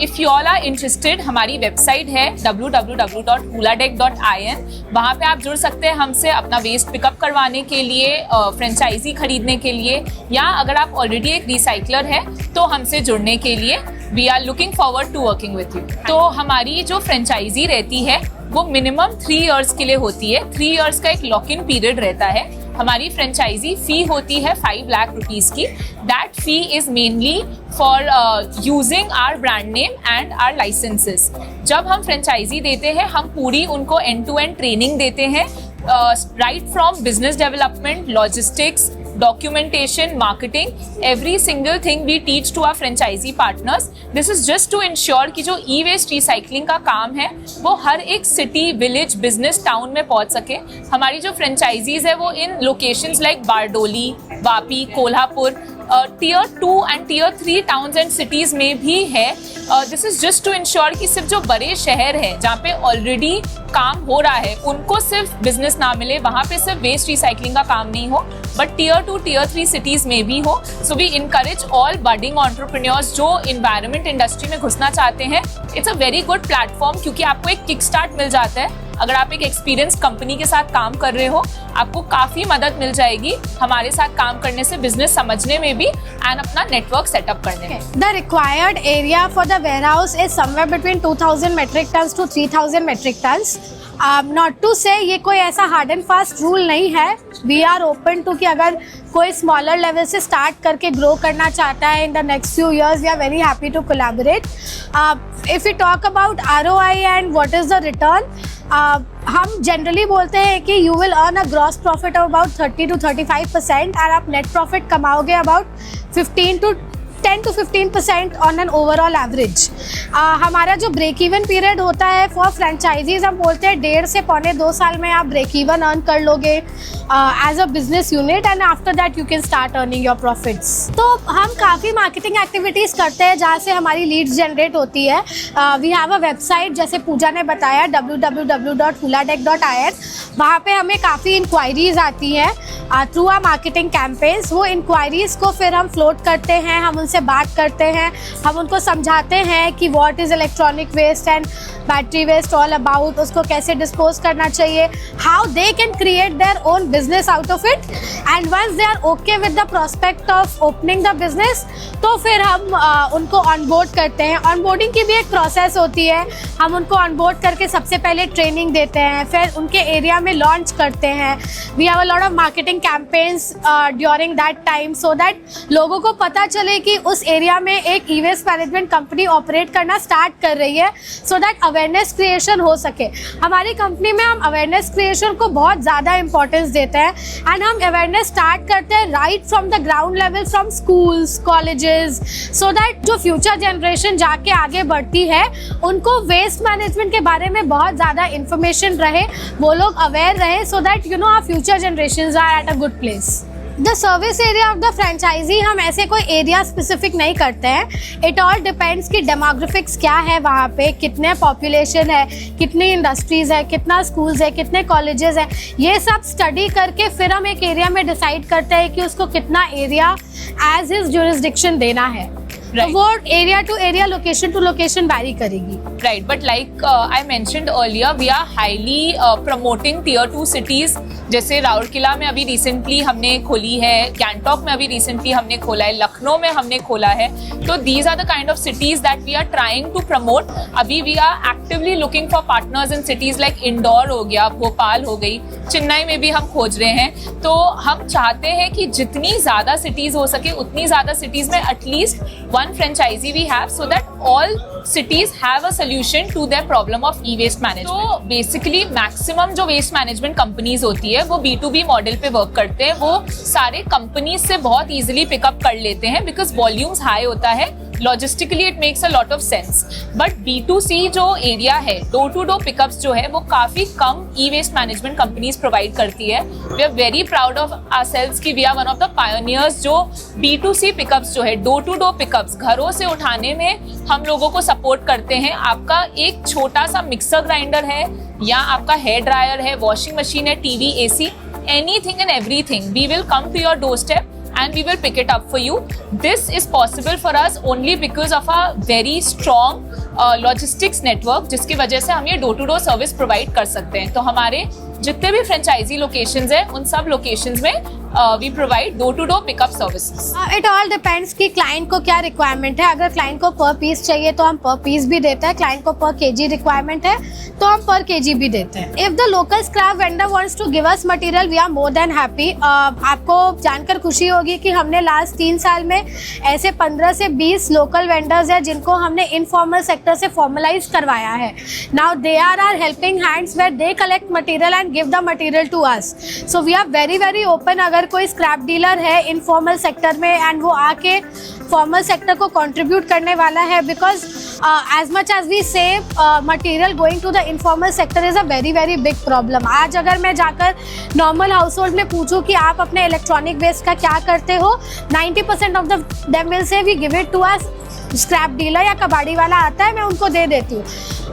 If you all are interested, हमारी वेबसाइट है www.hooladek.in. वहाँ पे आप जुड़ सकते हैं हमसे अपना वेस्ट पिकअप करवाने के लिए, फ्रेंचाइजी खरीदने के लिए, या अगर आप ऑलरेडी एक रिसाइकलर है तो हमसे जुड़ने के लिए. We are looking forward to working with you. तो हमारी जो फ्रेंचाइजी रहती है वो मिनिमम 3 इयर्स के लिए होती है. 3 इयर्स का एक लॉक इन पीरियड रहता है. हमारी फ्रेंचाइजी फी होती है 5 लाख रुपीज़ की. That fee is mainly for using our brand name and our licences. जब हम फ्रेंचाइजी देते हैं हम पूरी उनको एंड टू एंड ट्रेनिंग देते हैं, right from business development, logistics, documentation, marketing, every single thing we teach to our franchisee partners. This is just to ensure कि जो e-waste recycling का काम है वो हर एक city, village, business, town में पहुंच सके. हमारी जो franchisees है वो इन locations like Bardoli, Vapi, Kolhapur, Tier 2 and Tier 3 towns and cities में भी है. This is just to ensure कि सिर्फ जो बड़े शहर हैं जहाँ पे ऑलरेडी काम हो रहा है उनको सिर्फ बिजनेस ना मिले, वहाँ पे सिर्फ वेस्ट रिसाइकलिंग का काम नहीं हो बट Tier 2, Tier 3 सिटीज़ में भी हो. So we encourage all budding entrepreneurs जो इन्वायरमेंट इंडस्ट्री में घुसना चाहते हैं. It's a very good platform क्योंकि आपको एक किक स्टार्ट मिल जाता है. अगर आप एक एक्सपीरियंस कंपनी के साथ काम कर रहे हो आपको काफ़ी मदद मिल जाएगी हमारे साथ काम करने से, बिजनेस समझने में भी एंड अपना नेटवर्क सेटअप करने में. The required area for the warehouse is somewhere between 2000 metric tons to 3000 metric tons. Not to say ये कोई ऐसा हार्ड एंड फास्ट रूल नहीं है. वी आर ओपन टू कि अगर कोई स्मॉलर लेवल से स्टार्ट करके ग्रो करना चाहता है in the next few years, we are very happy to collaborate. If you talk about ROI and what is the return, हम जनरली बोलते हैं कि you will earn a gross profit of about 30 to 35% और आप net profit कमाओगे about 10 to 15% on an overall average. हमारा जो break even period होता है फॉर फ्रेंचाइजीज, हम बोलते हैं 1.5 से पौने 2 साल में आप ब्रेक इवन अर्न कर लोगे as a business unit and after that you can start earning your profits. तो हम काफ़ी मार्केटिंग एक्टिविटीज़ करते हैं जहाँ से हमारी लीड्स जनरेट होती है. वी हैव अ वेबसाइट जैसे पूजा ने बताया www.hooladek.in. वहाँ पे हमें काफ़ी इंक्वायरीज आती हैं थ्रू आवर मार्केटिंग कैंपेन्स. वो इंक्वायरीज को फिर हम फ्लोट करते हैं, हम उनसे बात करते हैं, हम उनको समझाते हैं कि what is electronic waste and battery waste all about, उसको कैसे डिस्पोज करना चाहिए, how they can create their own business out of it. And once they are okay with the prospect of opening the business तो फिर हम उनको onboard करते हैं. ऑनबोर्डिंग की भी एक प्रोसेस होती है. हम उनको ऑनबोर्ड करके सबसे पहले ट्रेनिंग देते हैं, फिर उनके एरिया में लॉन्च करते हैं. We have a lot of marketing campaigns during that time so that लोगों को पता चले कि उस एरिया में एक ई-वेस्ट मैनेजमेंट कंपनी ऑपरेट करना स्टार्ट कर रही है, सो दैट अवेयरनेस क्रिएशन हो सके. हमारी कंपनी में हम अवेयरनेस क्रिएशन को बहुत ज़्यादा इंपॉर्टेंस देते हैं एंड हम अवेयरनेस स्टार्ट करते हैं right from the ground level, from schools, colleges, so that जो फ्यूचर जनरेशन जाके आगे बढ़ती है उनको वेस्ट मैनेजमेंट के बारे में बहुत ज़्यादा इंफॉर्मेशन रहे, वो लोग अवेयर रहे, so that you know our future generations are at a good place. The service area of the franchisee हम ऐसे कोई एरिया स्पेसिफिक नहीं करते हैं। इट ऑल डिपेंड्स कि डेमोग्राफिक्स क्या है, वहाँ पे कितने पॉपुलेशन है, कितनी इंडस्ट्रीज है, कितना स्कूल्स है, कितने कॉलेजेस है, ये सब स्टडी करके फिर हम एक एरिया में डिसाइड करते हैं कि उसको कितना एरिया एज हिज जुरिस्डिक्शन देना है। तो वो area to area, location to location vary करेगी। Right, but like I mentioned earlier, we are highly promoting tier 2 cities. जैसे राउरकेला में अभी रिसेंटली हमने खोली है, गैंगटॉक में अभी रिसेंटली हमने खोला है, लखनऊ में हमने खोला है। तो these are the kind of cities that we are trying to promote. अभी we are actively looking for partners in cities like Indore हो गया, भोपाल हो गई, चेन्नई में भी हम खोज रहे हैं। तो हम चाहते हैं कि जितनी ज़्यादा सिटीज़ हो सके उतनी ज़्यादा सिटीज़ में at least one franchisee we have, so that all cities have a solution to their problem of e-waste management. So basically maximum जो waste management companies होती है वो B2B मॉडल पे वर्क करते हैं। वो सारे कंपनीज से बहुत easily पिकअप कर लेते हैं because volumes high होता है, logistically it makes a lot of sense. But B2C जो एरिया है, डोर टू डोर पिकअप्स जो है वो काफ़ी कम e waste management companies provide करती है। We are very proud of ourselves कि we are one of the pioneers जो B2C पिकअप्स जो है, डोर टू डोर पिकअप्स घरों से उठाने में हम लोगों को सपोर्ट करते हैं। आपका एक छोटा सा मिक्सर ग्राइंडर है या आपका हेयर ड्रायर है, वॉशिंग मशीन है, TV, AC, anything and everything, we will come to your doorstep and we will pick it up for you. This is possible for us only because of a very strong logistics network, जिसकी वजह से हम ये door to door service provide कर सकते हैं। तो हमारे जितने भी फ्रेंचाइजी लोकेशंस हैं उन सब लोकेशंस में we provide door to door pickup services. It all depends कि क्लाइंट को क्या रिक्वायरमेंट है। अगर क्लाइंट को पर पीस चाहिए तो हम पर पीस भी देते हैं, क्लाइंट को पर केजी रिक्वायरमेंट है तो हम पर केजी भी देते हैं। If the local scrap vendor wants to give us material, we are more than happy. आपको जानकर खुशी होगी कि हमने लास्ट 3 साल में ऐसे 15 से 20 लोकल वेंडर्स हैं जिनको हमने इनफॉर्मल सेक्टर से फॉर्मलाइज करवाया है। Now they are are helping hands where they collect material and give the material to us. So we are very very open. अगर कोई स्क्रैप डीलर है इनफॉर्मल सेक्टर में एंड वो आके फॉर्मल सेक्टर को कंट्रीब्यूट करने वाला है, because as much as we save material going to the informal sector is a very very big problem. आज अगर मैं जाकर नॉर्मल हाउस होल्ड में पूछूं कि आप अपने इलेक्ट्रॉनिक वेस्ट का क्या करते हो, 90% of them will say we give it to us. Scrap dealer या कबाड़ी वाला आता है, मैं उनको दे देती हूँ।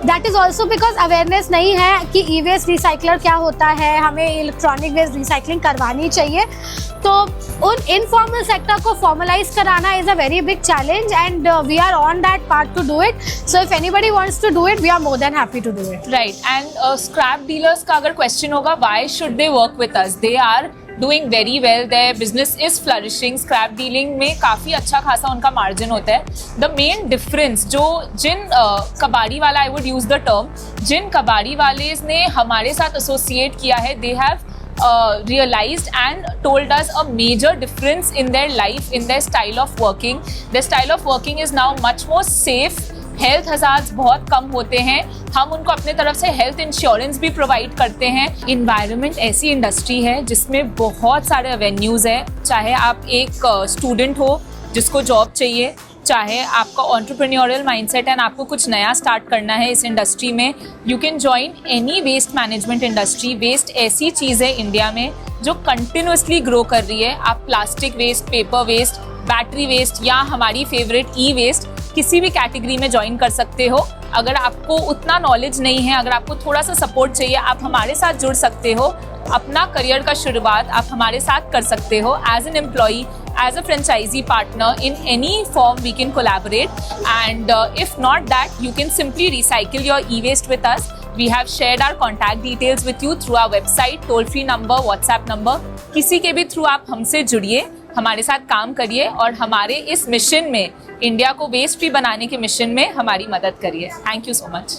That is also because awareness नहीं है कि ई वेस्ट रिसाइकलर क्या होता है, हमें इलेक्ट्रॉनिक वेस्ट रिसाइकलिंग करवानी चाहिए। तो उन इनफॉर्मल सेक्टर को फॉर्मलाइज कराना is a very big challenge and we are on that part to do it. So if anybody wants to do it, we are more than happy to do it. Right, and scrap dealers का अगर question होगा why should they work with us, they are doing very well, their business is flourishing, scrap dealing में काफ़ी अच्छा खासा उनका margin होता है। The main difference जो जिन कबाड़ी वाला, I would use the term, जिन कबाड़ी वाले ने हमारे साथ एसोसिएट किया है, they have realized and told us a major difference in their life, in their style of working. Their style of working is now much more safe. Health hazards बहुत कम होते हैं। हम उनको अपने तरफ से हेल्थ इंश्योरेंस भी प्रोवाइड करते हैं। इन्वायरमेंट ऐसी इंडस्ट्री है जिसमें बहुत सारे एवेन्यूज़ है। चाहे आप एक स्टूडेंट हो जिसको जॉब चाहिए, चाहे आपका एंटरप्रेन्योरियल माइंडसेट एंड आपको कुछ नया स्टार्ट करना है इस इंडस्ट्री में, you can join any waste management industry. Waste ऐसी चीज़ है इंडिया में जो कंटिन्यूसली ग्रो कर रही है। आप plastic waste, paper waste, battery waste या हमारी फेवरेट ई वेस्ट किसी भी कैटेगरी में ज्वाइन कर सकते हो। अगर आपको उतना नॉलेज नहीं है, अगर आपको थोड़ा सा सपोर्ट चाहिए, आप हमारे साथ जुड़ सकते हो। अपना करियर का शुरुआत आप हमारे साथ कर सकते हो as an employee, as a franchisee partner. In any form we can collaborate and if not that you can simply recycle your e waste with us. We have shared our contact details with you through our website, toll free number, WhatsApp number. किसी के भी through आप हमसे जुड़िए, हमारे साथ काम करिए और हमारे इस मिशन में, इंडिया को वेस्ट फ्री बनाने के मिशन में हमारी मदद करिए। Thank you so much.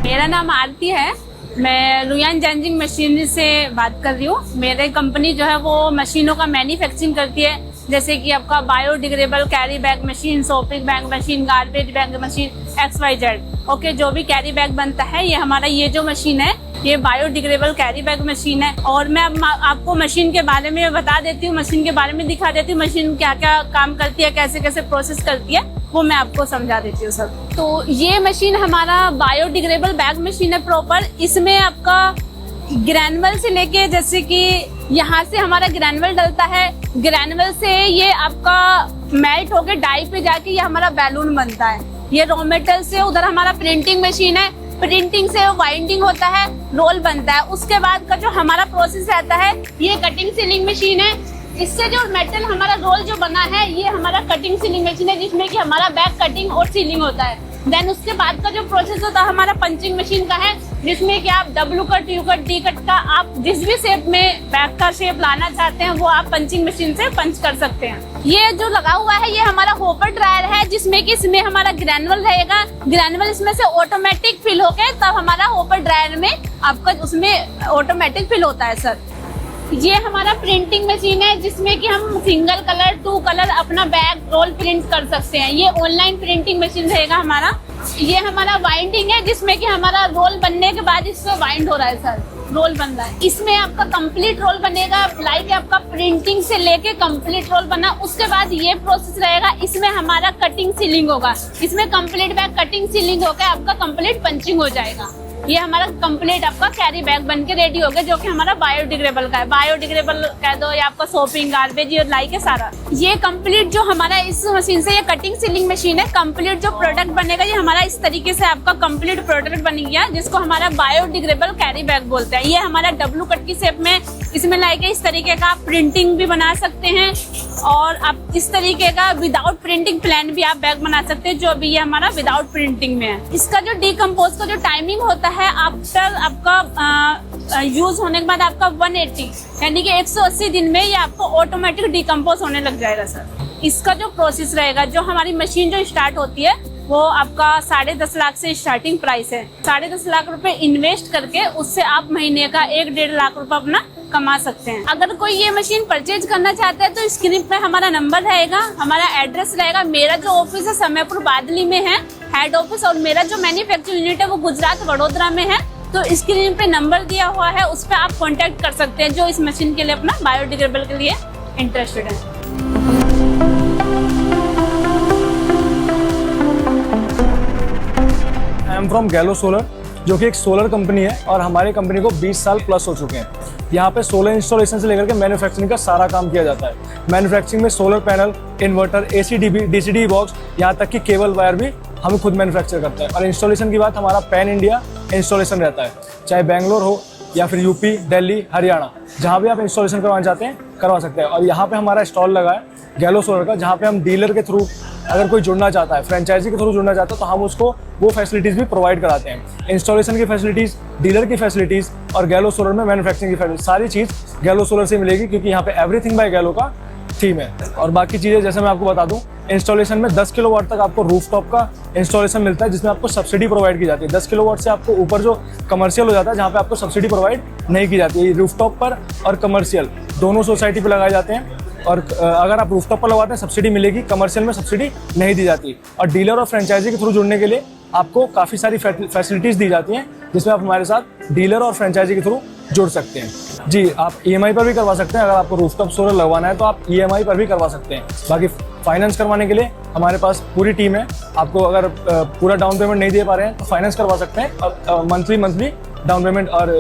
मेरा नाम आरती है, मैं रुयान जेनजिंग मशीनरी से बात कर रही हूँ। मेरे कंपनी जो है वो मशीनों का मैन्युफैक्चरिंग करती है, जैसे कि आपका biodegradable carry bag machine, shopping bag machine, garbage bag machine, XYZ। Okay, जो भी कैरी बैग बनता है ये हमारा, ये जो मशीन है ये बायोडिग्रेडेबल कैरी बैग मशीन है। और मैं अब आपको मशीन के बारे में बता देती हूँ, मशीन के बारे में दिखा देती हूँ, मशीन क्या क्या काम करती है, कैसे कैसे प्रोसेस करती है। वो मैं आपको समझा देती हूँ सर। तो ये मशीन हमारा बायोडिग्रेडेबल बैग मशीन है प्रॉपर। इसमें आपका ग्रैनुअल से लेके, जैसे कि यहाँ से हमारा ग्रैनुअल डलता है, ग्रैनुअल से ये आपका मेल्ट होके डाई पे जाके ये हमारा बैलून बनता है। ये रॉ मेटेरियल से उधर हमारा प्रिंटिंग मशीन है, प्रिंटिंग से वाइंडिंग होता है, रोल बनता है। उसके बाद का जो हमारा प्रोसेस रहता है, ये कटिंग सीलिंग मशीन है। इससे जो मेटल हमारा रोल जो बना है, ये हमारा कटिंग सीलिंग मशीन है, जिसमें कि हमारा बैग कटिंग और सीलिंग होता है। देन उसके बाद का जो प्रोसेस होता है हमारा पंचिंग मशीन का है, जिसमें कि आप W cut, you cut, D cut का आप जिस भी शेप में बैग का शेप लाना चाहते हैं वो आप पंचिंग मशीन से पंच कर सकते हैं। ये जो लगा हुआ है ये हमारा होपर ड्रायर है, जिसमें कि इसमें हमारा ग्रैनुअल रहेगा। ग्रैनुअल इसमें से ऑटोमेटिक फिल होके तब हमारा होपर ड्रायर में आपका उसमें ऑटोमेटिक फिल होता है सर। ये हमारा प्रिंटिंग मशीन है, जिसमें कि हम सिंगल कलर, 2 कलर अपना बैग रोल प्रिंट कर सकते हैं। ये ऑनलाइन प्रिंटिंग मशीन रहेगा हमारा। ये हमारा वाइंडिंग है, जिसमें कि हमारा रोल बनने के बाद इसमें वाइंड हो रहा है सर, रोल बन रहा है। इसमें आपका कंप्लीट रोल बनेगा, लाइक आपका प्रिंटिंग से लेके कंप्लीट रोल बना। उसके बाद ये प्रोसेस रहेगा, इसमें हमारा कटिंग सीलिंग होगा। इसमें कंप्लीट बैग कटिंग सीलिंग होकर आपका कंप्लीट पंचिंग हो जाएगा। ये हमारा कंप्लीट आपका कैरी बैग बन के रेडी हो गया, जो कि हमारा बायोडिग्रेडेबल का है। बायोडिग्रेडेबल कह दो या आपका सोपिंग, गार्बेज और लाइक है सारा। ये कंप्लीट जो हमारा इस मशीन से, ये कटिंग सीलिंग मशीन है। कंप्लीट जो प्रोडक्ट बनेगा ये हमारा इस तरीके से आपका कंप्लीट प्रोडक्ट बन गया, जिसको हमारा बायोडिग्रेडेबल कैरी बैग बोलते हैं। ये हमारा डब्लू कट की शेप में, इसमें लाइक इस तरीके का आप प्रिंटिंग भी बना सकते हैं, और आप इस तरीके का विदाउट प्रिंटिंग प्लान भी आप बैग बना सकते हैं, जो अभी ये हमारा विदाउट प्रिंटिंग में है। इसका जो डीकम्पोज का जो टाइमिंग होता है, आफ्टर आपका यूज होने के बाद आपका 180 यानी कि 180 दिन में ये आपको ऑटोमेटिक डीकम्पोज होने लग जाएगा सर। इसका जो प्रोसेस रहेगा, जो हमारी मशीन जो स्टार्ट होती है वो आपका 10.5 लाख से स्टार्टिंग प्राइस है। 10.5 लाख रुपए इन्वेस्ट करके उससे आप महीने का 1-1.5 लाख रुपए अपना कमा सकते हैं। अगर कोई ये मशीन परचेज करना चाहता है तो स्क्रीन पे हमारा नंबर रहेगा, हमारा एड्रेस रहेगा। मेरा जो ऑफिस है समयपुर बादली में है हेड ऑफिस, और मेरा जो मैन्युफैक्चरिंग यूनिट है वो गुजरात वडोदरा में है। तो स्क्रीन पे नंबर दिया हुआ है, उस पर आप कॉन्टेक्ट कर सकते हैं जो इस मशीन के लिए अपना बायोडिग्रेडेबल के लिए इंटरेस्टेड है। आई एम फ्रॉम गैलो सोलर, जो कि एक सोलर कंपनी है, और हमारी कंपनी को 20 साल प्लस हो चुके हैं। यहाँ पे सोलर इंस्टॉलेशन से लेकर के मैन्युफैक्चरिंग का सारा काम किया जाता है। मैन्युफैक्चरिंग में solar panel, inverter, ACDB, DCD box, यहाँ तक कि केबल वायर भी हम खुद मैन्युफैक्चर करते हैं। और इंस्टॉलेशन की बात, हमारा पैन इंडिया इंस्टॉलेशन रहता है, चाहे बेंगलोर हो या फिर यूपी, दिल्ली, हरियाणा, जहाँ भी आप इंस्टॉलेशन करवाना चाहते हैं करवा सकते हैं। और यहाँ पे हमारा स्टॉल लगा है गैलो सोलर का, जहाँ पे हम डीलर के थ्रू अगर कोई जुड़ना चाहता है, फ्रेंचाइजी के थ्रू जुड़ना चाहता है, तो हम उसको वो फैसिलिटीज़ भी प्रोवाइड कराते हैं। इंस्टॉलेशन की फैसिलिटीज़, डीलर की फैसिलिटीज़, और गैलो सोलर में मैन्युफैक्चरिंग की फैसिलिटीज, सारी चीज़ गैलो सोलर से मिलेगी, क्योंकि यहाँ पे एवरीथिंग बाय गैलो का थीम है। और बाकी चीज़ें जैसे मैं आपको बता दूं, इंस्टॉलेशन में 10 किलोवाट तक आपको रूफटॉप का इंस्टॉलेशन मिलता है, जिसमें आपको सब्सिडी प्रोवाइड की जाती है। 10 किलोवाट से आपको ऊपर जो कमर्शियल हो जाता है, जहाँ पे आपको सब्सिडी प्रोवाइड नहीं की जाती है। रूफटॉप पर और कमर्शियल दोनों सोसाइटी पे लगाए जाते हैं, और अगर आप रूफटॉप पर लगवाते हैं सब्सिडी मिलेगी, कमर्शियल में सब्सिडी नहीं दी जाती। और डीलर और फ्रेंचाइजी के थ्रू जुड़ने के लिए आपको काफ़ी सारी फैसिलिटीज़ दी जाती हैं, जिसमें आप हमारे साथ डीलर और फ्रेंचाइजी के थ्रू जुड़ सकते हैं। जी, आप EMI पर भी करवा सकते हैं। अगर आपको रूफटॉप सोलर लगवाना है तो आप EMI पर भी करवा सकते हैं। बाकी फाइनेंस करवाने के लिए हमारे पास पूरी टीम है। आपको अगर पूरा डाउन पेमेंट नहीं दे पा रहे हैं तो फाइनेंस करवा सकते हैं, और मंथली डाउन पेमेंट और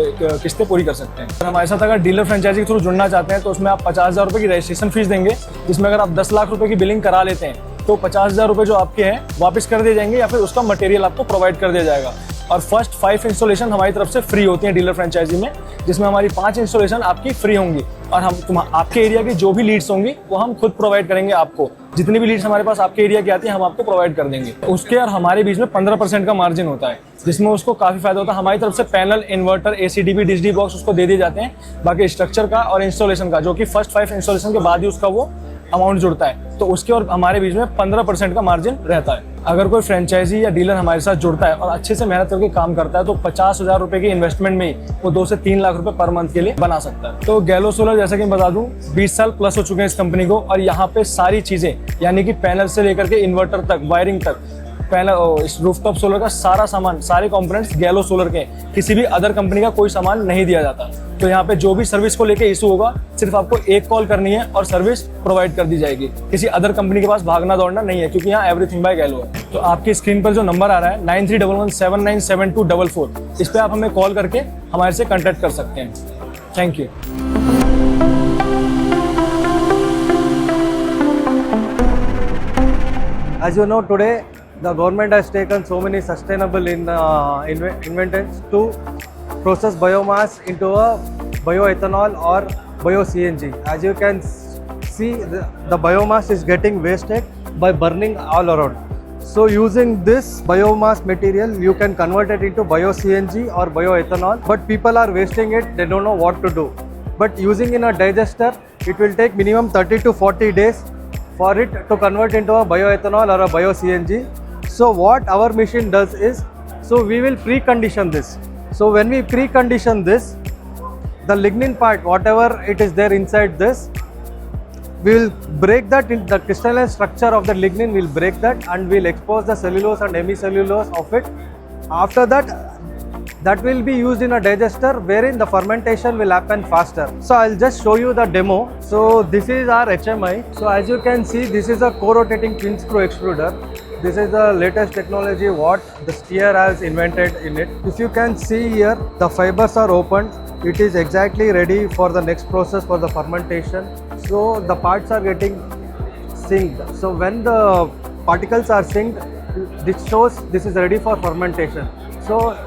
किस्तें पूरी कर सकते हैं। हमारे साथ अगर डीलर फ्रेंचाइजी के थ्रू जुड़ना चाहते हैं तो उसमें आप 50,000 रुपये की रजिस्ट्रेशन फीस देंगे, जिसमें अगर आप 10 लाख रुपये की बिलिंग करा लेते हैं तो 50,000 रुपये जो आपके हैं वापस कर दिए जाएंगे, या फिर उसका मटेरियल आपको प्रोवाइड कर दिया जाएगा। और फर्स्ट 5 इंस्टॉलेशन हमारी तरफ से फ्री होती हैं डीलर फ्रेंचाइजी में, जिसमें हमारी 5 इंस्टॉलेशन आपकी फ्री होंगी। और हम आपके एरिया की जो भी लीड्स होंगी वो हम खुद प्रोवाइड करेंगे आपको। जितनी भी लीड्स हमारे पास आपके एरिया की आती है हम आपको प्रोवाइड कर देंगे। उसके और हमारे बीच में 15% का मार्जिन होता है, जिसमें उसको काफ़ी फायदा होता है। हमारी तरफ से panel, inverter, ACDB, DCD box उसको दे दिए जाते हैं। बाकी स्ट्रक्चर का और इंस्टॉलेशन का, जो कि फर्स्ट 5 इंस्टॉलेशन के बाद ही उसका वो अमाउंट जुड़ता है, तो उसके और हमारे बीच में 15% का मार्जिन रहता है। अगर कोई फ्रेंचाइजी या डीलर हमारे साथ जुड़ता है और अच्छे से मेहनत करके काम करता है तो 50,000 रुपये की इन्वेस्टमेंट में ही वो 2 से 3 लाख रुपए पर मंथ के लिए बना सकता है। तो गैलो सोलर, जैसा कि मैं बता दूं, 20 साल प्लस हो चुके हैं इस कंपनी को, और यहाँ पे सारी चीज़ें यानी कि पैनल से लेकर के इन्वर्टर तक, वायरिंग तक, पैनल इस रूफटॉप सोलर का सारा सामान, सारे कंपोनेंट्स गैलो सोलर के, किसी भी अदर कंपनी का कोई सामान नहीं दिया जाता। तो यहाँ पे जो भी सर्विस को लेके इशू होगा, सिर्फ आपको एक कॉल करनी है और सर्विस प्रोवाइड कर दी जाएगी। किसी अदर कंपनी के पास भागना दौड़ना नहीं है, क्योंकि यहाँ एवरीथिंग बाय गैलो है। तो आपकी स्क्रीन पर जो नंबर आ रहा है 9311797244, इस पर आप हमें कॉल करके हमारे से कॉन्टैक्ट कर सकते हैं। Thank you. As you know, today the government has taken so many sustainable inventions to process biomass into a bioethanol or bio-CNG. As you can see, the biomass is getting wasted by burning all around. So using this biomass material, you can convert it into bio-CNG or bioethanol, but people are wasting it, they don't know what to do. But using in a digester, it will take minimum 30 to 40 days for it to convert into a bioethanol or a bio-CNG. So what our machine does is, so we will precondition this. So when we precondition this, the lignin part, whatever it is there inside this, we will break that in the crystalline structure of the lignin, will break that and we'll expose the cellulose and hemicellulose of it. After that, that will be used in a digester wherein the fermentation will happen faster. So I'll just show you the demo. So this is our HMI. So as you can see, this is a co-rotating twin screw extruder. This is the latest technology what the Steer has invented in it. If you can see here, the fibers are opened. It is exactly ready for the next process for the fermentation. So the parts are getting synced. So when the particles are synced, this shows this is ready for fermentation. So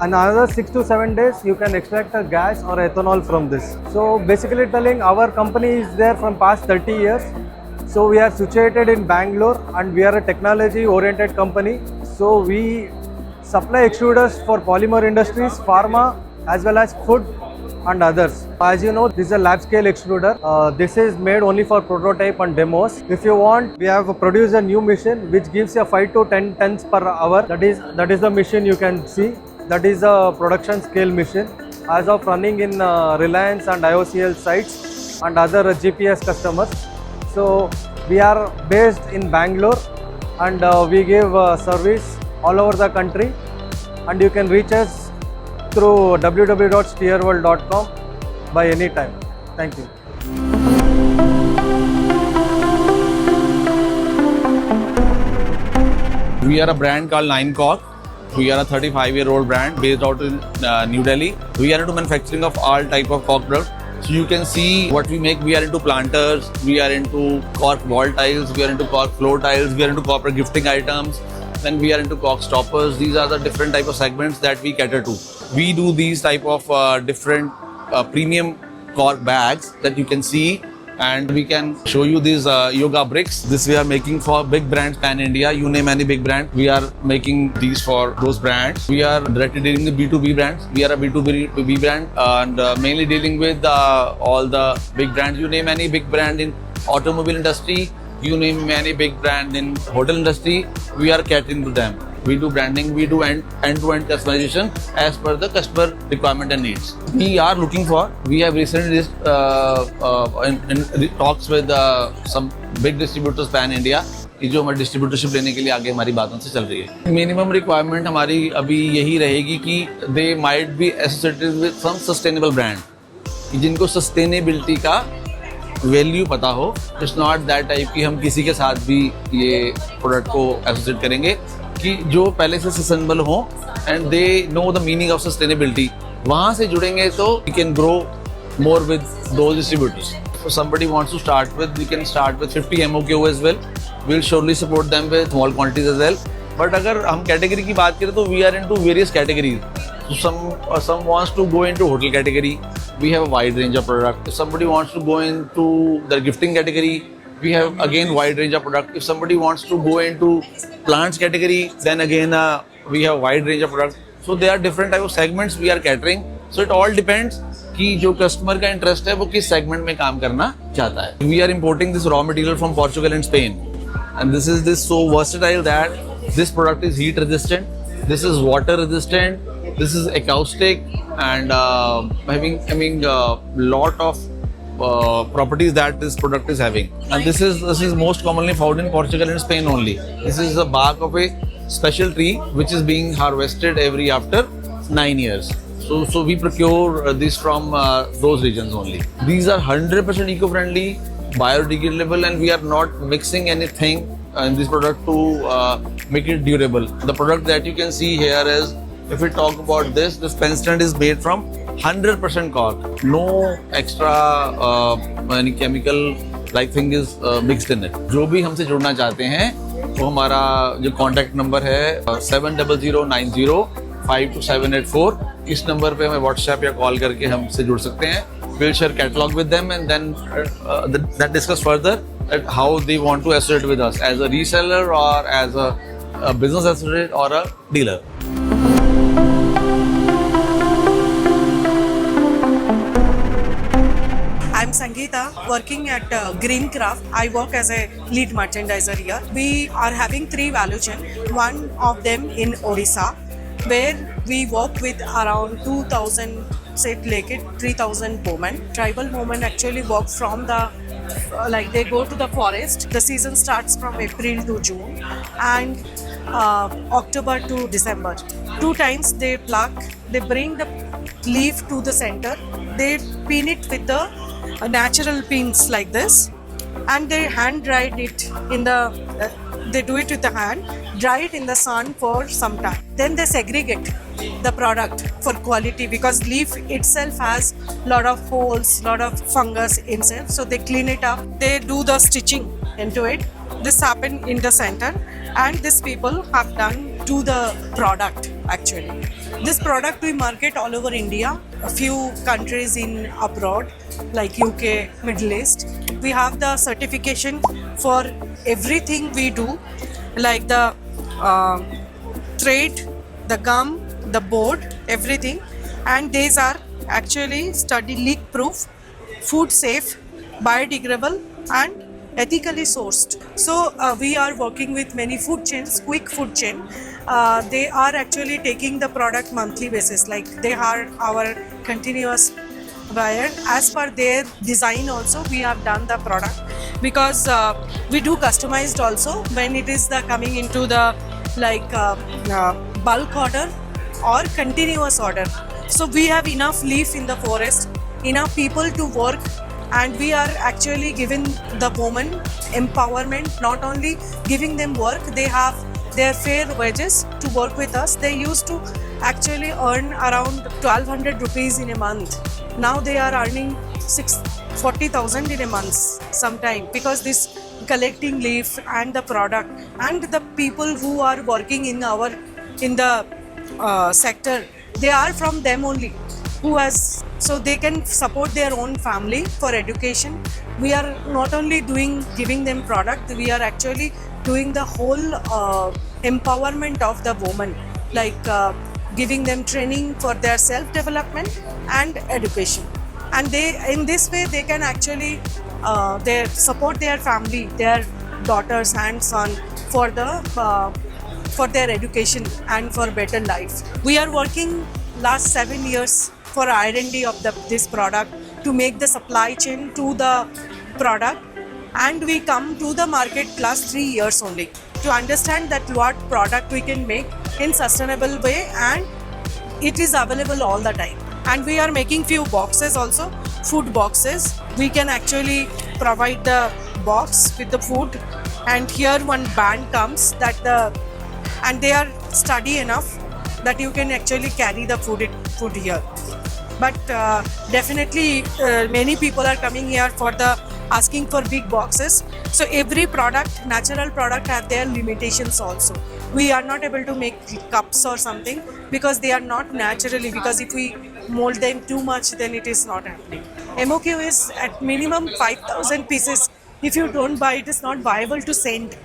another 6 to 7 days you can extract a gas or ethanol from this. So basically telling, our company is there from past 30 years. So we are situated in Bangalore and we are a technology oriented company. So we supply extruders for polymer industries, pharma as well as food and others. As you know, this is a lab scale extruder. This is made only for prototype and demos. If you want, we have produced a new machine which gives you 5 to 10 tons per hour. That is the machine you can see. That is a production scale machine as of running in Reliance and IOCL sites and other GPS customers. So we are based in Bangalore and we give service all over the country, and you can reach us through www.steerworld.com by any time. Thank you. We are a brand called Nine Cork. We are a 35-year-old brand based out in New Delhi. We are into manufacturing of all type of cork products. So you can see what we make. We are into planters, we are into cork wall tiles, we are into cork floor tiles, we are into copper gifting items, then we are into cork stoppers. These are the different type of segments that we cater to. We do these type of different premium cork bags that you can see, and we can show you these yoga bricks. This we are making for big brands pan India. You name any big brand, we are making these for those brands. We are directly dealing with B2B brands. We are a B2B brand and mainly dealing with all the big brands. You name any big brand in automobile industry, you name any big brand in hotel industry, we are catering to them. We do branding, we do end-to-end customization as per the customer requirement and needs. We are looking for, we have recently in talks with some big distributors pan India. ये जो हमारी distributorship लेने के लिए आगे हमारी बातों से चल रही है. मिनिमम रिक्वायरमेंट हमारी अभी यही रहेगी कि they might be associated with some sustainable brand, जिनको सस्टेनेबिलिटी का वैल्यू पता हो. इट्स नॉट दैट टाइप कि हम किसी के साथ भी ये प्रोडक्ट को एसोसिएट करेंगे, कि जो पहले से सस्टेनेबल हो and they know the meaning of sustainability. वहाँ से जुड़ेंगे तो we can grow more with those distributors. If somebody wants to start with, we can start with 50 MOQ as well. We'll surely support them with small quantities as well. But अगर हम category की बात करें तो we are into various categories. So some wants to go into hotel category. We have a wide range of product. If somebody wants to go into the gifting category, we have again wide range of product. If somebody wants to go into plants category, then again we have wide range of product. So there are different type of segments we are catering. So it all depends कि जो customer का interest है वो किस segment में काम करना चाहता है. We are importing this raw material from Portugal and Spain, and this is so versatile that this product is heat resistant, this is water resistant, this is acoustic and having lot of properties that this product is having. And this is most commonly found in Portugal and Spain only. This is the bark of a special tree which is being harvested every after 9 years. So we procure this from those regions only. These are 100% eco-friendly, biodegradable, and we are not mixing anything in this product to make it durable. The product that you can see here is, if we talk about this pen stand is made from 100% cork. No extra any chemical like thing is mixed in it. जो भी हमसे जुड़ना चाहते हैं वो हमारा जो contact number है 7009052784, इस नंबर पे हमें व्हाट्सएप या कॉल करके हमसे जुड़ सकते हैं. We'll share catalog with them and then that discuss further at how they want to associate with us as a reseller or as a business associate or a dealer. I'm Sangeeta, working at Green Craft. I work as a lead merchandiser here. We are having 3 value chain. One of them in Odisha, where we work with around 2,000 से लेके 3,000 women. Tribal women actually work from the they go to the forest. The season starts from April to June and October to December. 2 times they pluck. They bring the leaf to the center. They pin it with the natural pins like this, and they hand dried it in the. They do it with the hand, dry it in the sun for some time. Then they segregate the product for quality because leaf itself has lot of holes, lot of fungus inside. So they clean it up. They do the stitching into it. This happened in the center, and these people have done to the product actually. This product we market all over India, a few countries in abroad like UK, Middle East. We have the certification for everything we do, like the thread, the gum, the board, everything. And these are actually study leak proof, food safe, biodegradable and ethically sourced. So we are working with many food chains, quick food chain. They are actually taking the product monthly basis, like they are our continuous buyer. As per their design also we have done the product, because we do customized also when it is the coming into the bulk order or continuous order. So we have enough leaf in the forest, enough people to work, and we are actually giving the women empowerment, not only giving them work, they have their fair wages to work with us. They used to actually earn around 1,200 rupees in a month. Now they are earning 40,000 in a month sometime, because this collecting leaf and the product and the people who are working in the sector, they are from them only, so they can support their own family for education. We are not only giving them product, we are actually doing the whole empowerment of the woman, giving them training for their self-development and education. And in this way they can actually they support their family, their daughters and son for their education and for better life. We are working last 7 years for R&D of this product to make the supply chain to the product, and we come to the market last 3 years only to understand that what product we can make in sustainable way, and it is available all the time. And we are making few boxes also, food boxes. We can actually provide the box with the food, and here one band comes and they are sturdy enough that you can actually carry the food here. But definitely many people are coming here for asking for big boxes. So every product, natural product, have their limitations also. We are not able to make cups or something because they are not naturally, because if we mold them too much, then it is not happening. MOQ is at minimum 5,000 pieces. If you don't buy, it is not viable to send.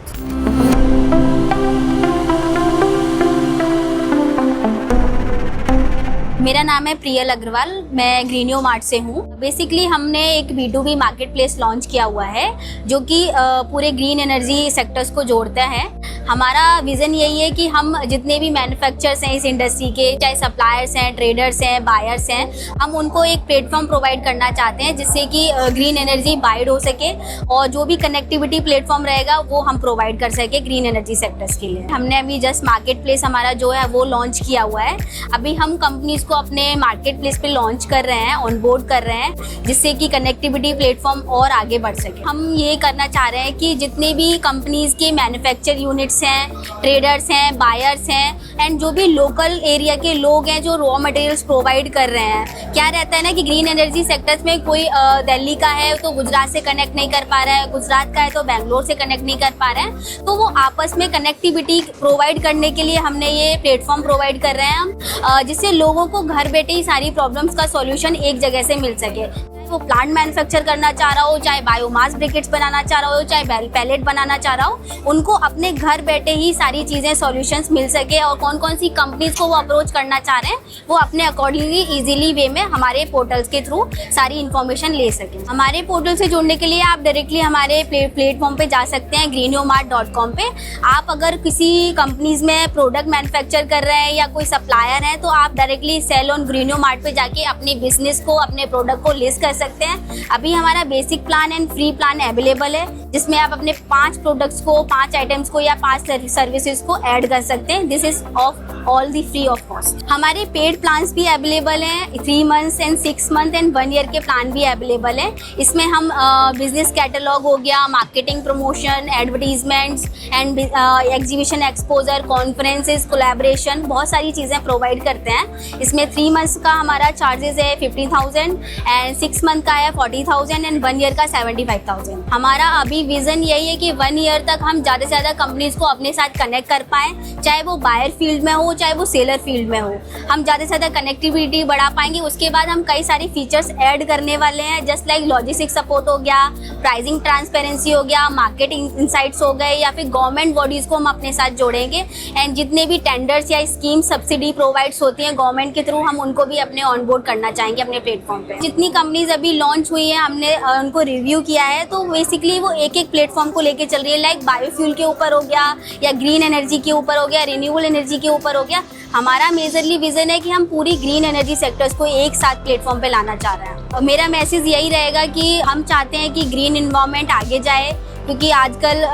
मेरा नाम है प्रियल अग्रवाल, मैं ग्रीनियो mart से हूँ। Basically हमने एक B2B market place launch किया हुआ है जो कि पूरे ग्रीन एनर्जी सेक्टर्स को जोड़ता है। हमारा विजन यही है कि हम जितने भी मैन्युफैक्चरर्स हैं इस इंडस्ट्री के, चाहे सप्लायर्स हैं, ट्रेडर्स हैं, बायर्स हैं, हम उनको एक प्लेटफॉर्म प्रोवाइड करना चाहते हैं जिससे कि ग्रीन एनर्जी बाइड हो सके और जो भी कनेक्टिविटी प्लेटफॉर्म रहेगा वो हम प्रोवाइड कर सके ग्रीन एनर्जी सेक्टर्स के लिए। हमने अभी जस्ट मार्केट प्लेस हमारा जो है वो लॉन्च किया हुआ है। अभी हम कंपनीज को अपने मार्केट प्लेस पे लॉन्च कर रहे हैं, ऑनबोर्ड कर रहे हैं, जिससे कि कनेक्टिविटी प्लेटफॉर्म और आगे बढ़ सके। हम ये करना चाह रहे हैं कि जितने भी कंपनीज के मैन्युफैक्चर यूनिट्स हैं, ट्रेडर्स हैं, बायर्स हैं एंड जो भी लोकल एरिया के लोग हैं जो रॉ मटेरियल्स प्रोवाइड कर रहे हैं, क्या रहता है ना कि ग्रीन एनर्जी सेक्टर्स में कोई दिल्ली का है तो गुजरात से कनेक्ट नहीं कर पा रहा है, गुजरात का है तो बेंगलोर से कनेक्ट नहीं कर पा रहे हैं, तो वो आपस में कनेक्टिविटी प्रोवाइड करने के लिए हमने ये प्लेटफॉर्म प्रोवाइड कर रहे हैं हम, जिससे लोगों को घर बैठे ही सारी प्रॉब्लम्स का सॉल्यूशन एक जगह से मिल सके। वो प्लांट मैन्युफैक्चर करना चाह रहा हो, चाहे बायोमास ब्रिकेट्स बनाना चाह रहा हो, चाहे पैलेट बनाना चाह रहा हो, उनको अपने घर बैठे ही सारी चीज़ें सॉल्यूशंस मिल सके और कौन कौन सी कंपनीज को वो अप्रोच करना चाह रहे हैं वो अपने अकॉर्डिंगली इजीली वे में हमारे पोर्टल्स के थ्रू सारी इन्फॉर्मेशन ले सकें। हमारे पोर्टल से जुड़ने के लिए आप डायरेक्टली हमारे प्लेटफॉर्म पे जा सकते हैं greenyomart.com पे। आप अगर किसी कंपनीज में प्रोडक्ट मैन्युफैक्चर कर रहे हैं या कोई सप्लायर है तो आप डायरेक्टली सेल ऑन ग्रीनियोमार्ट पे जाके अपने बिजनेस को, अपने प्रोडक्ट को लिस्ट कर सकते हैं। अभी हमारा basic plan and free plan available है जिसमें आप अपने 5 प्रोडक्ट्स को, 5 आइटम्स को या 5 सर्विसेज को ऐड कर सकते हैं। This is of all the free of cost. हमारे पेड प्लान्स भी अवेलेबल हैं, 3 months and 6 month and 1 year के प्लान भी अवेलेबल है। इसमें हम बिजनेस कैटलॉग हो गया, marketing, promotion, advertisements and exhibition, exposure, conferences, collaboration, बहुत सारी चीज़ें प्रोवाइड करते हैं। इसमें 3 मंथ्स का हमारा चार्जेस है 50,000 एंड 6 मंथ का है 40,000 एंड 1 ईयर का 75,000। हमारा अभी विजन यही है कि 1 ईयर तक हम ज़्यादा से ज़्यादा कंपनीज को अपने साथ कनेक्ट कर पाएँ, चाहे वो बायर फील्ड में हो चाहे वो सेलर फील्ड में हो। हम ज़्यादा से ज़्यादा कनेक्टिविटी बढ़ा पाएंगे। उसके बाद हम कई सारे फीचर्स ऐड करने वाले हैं, जस्ट लाइक लॉजिस्टिक सपोर्ट हो गया, प्राइसिंग ट्रांसपेरेंसी हो गया, मार्केटिंग इंसाइट्स हो गए, या फिर गवर्नमेंट बॉडीज़ को हम अपने साथ जोड़ेंगे एंड जितने भी टेंडर्स या स्कीम सब्सिडी प्रोवाइड्स होती हैं गवर्नमेंट के थ्रू, हम उनको भी अपने ऑनबोर्ड करना चाहेंगे अपने प्लेटफॉर्म पे। जितनी कंपनीज अभी लॉन्च हुई है हमने उनको रिव्यू किया है, तो बेसिकली वो एक एक प्लेटफॉर्म को लेके चल रही है, लाइक बायोफ्यूल के ऊपर हो गया या ग्रीन एनर्जी के ऊपर हो गया, रिन्यूएबल एनर्जी के ऊपर हो गया। हमारा मेजरली विजन है कि हम पूरी ग्रीन एनर्जी सेक्टर्स को एक साथ प्लेटफॉर्म पे लाना चाह रहे हैं। और मेरा मैसेज यही रहेगा कि हम चाहते हैं कि ग्रीन इन्वायरमेंट आगे जाए, क्योंकि आजकल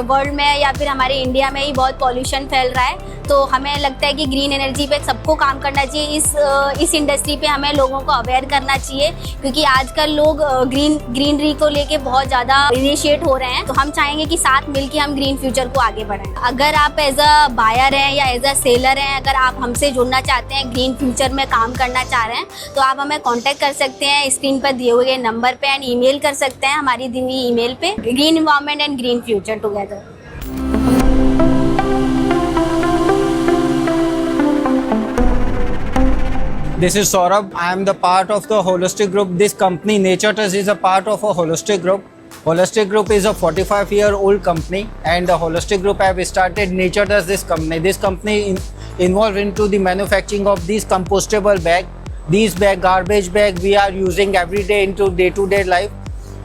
वर्ल्ड में या फिर हमारे इंडिया में ही बहुत पॉल्यूशन फैल रहा है, तो हमें लगता है कि ग्रीन एनर्जी पे सबको काम करना चाहिए। इस इंडस्ट्री पे हमें लोगों को अवेयर करना चाहिए, क्योंकि आजकल लोग ग्रीनरी को लेके बहुत ज़्यादा इनिशिएट हो रहे हैं। तो हम चाहेंगे कि साथ मिलकर हम ग्रीन फ्यूचर को आगे बढ़ाएं। अगर आप एज अ बायर हैं या एज अ सेलर हैं, अगर आप हमसे जुड़ना चाहते हैं, ग्रीन फ्यूचर में काम करना चाह रहे हैं, तो आप हमें कॉन्टैक्ट कर सकते हैं स्क्रीन पर दिए हुए नंबर पे एंड ईमेल कर सकते हैं हमारी दी हुई ईमेल पे, green environment and green future together. This is Saurabh. I am the part of the Holistic Group. This company, NatureTouch, is a part of a Holistic Group. Holistic Group is a 45-year-old company, and the Holistic Group have started NatureTouch, this company. This company involved into the manufacturing of these compostable bag. These garbage bag we are using every day into day-to-day life.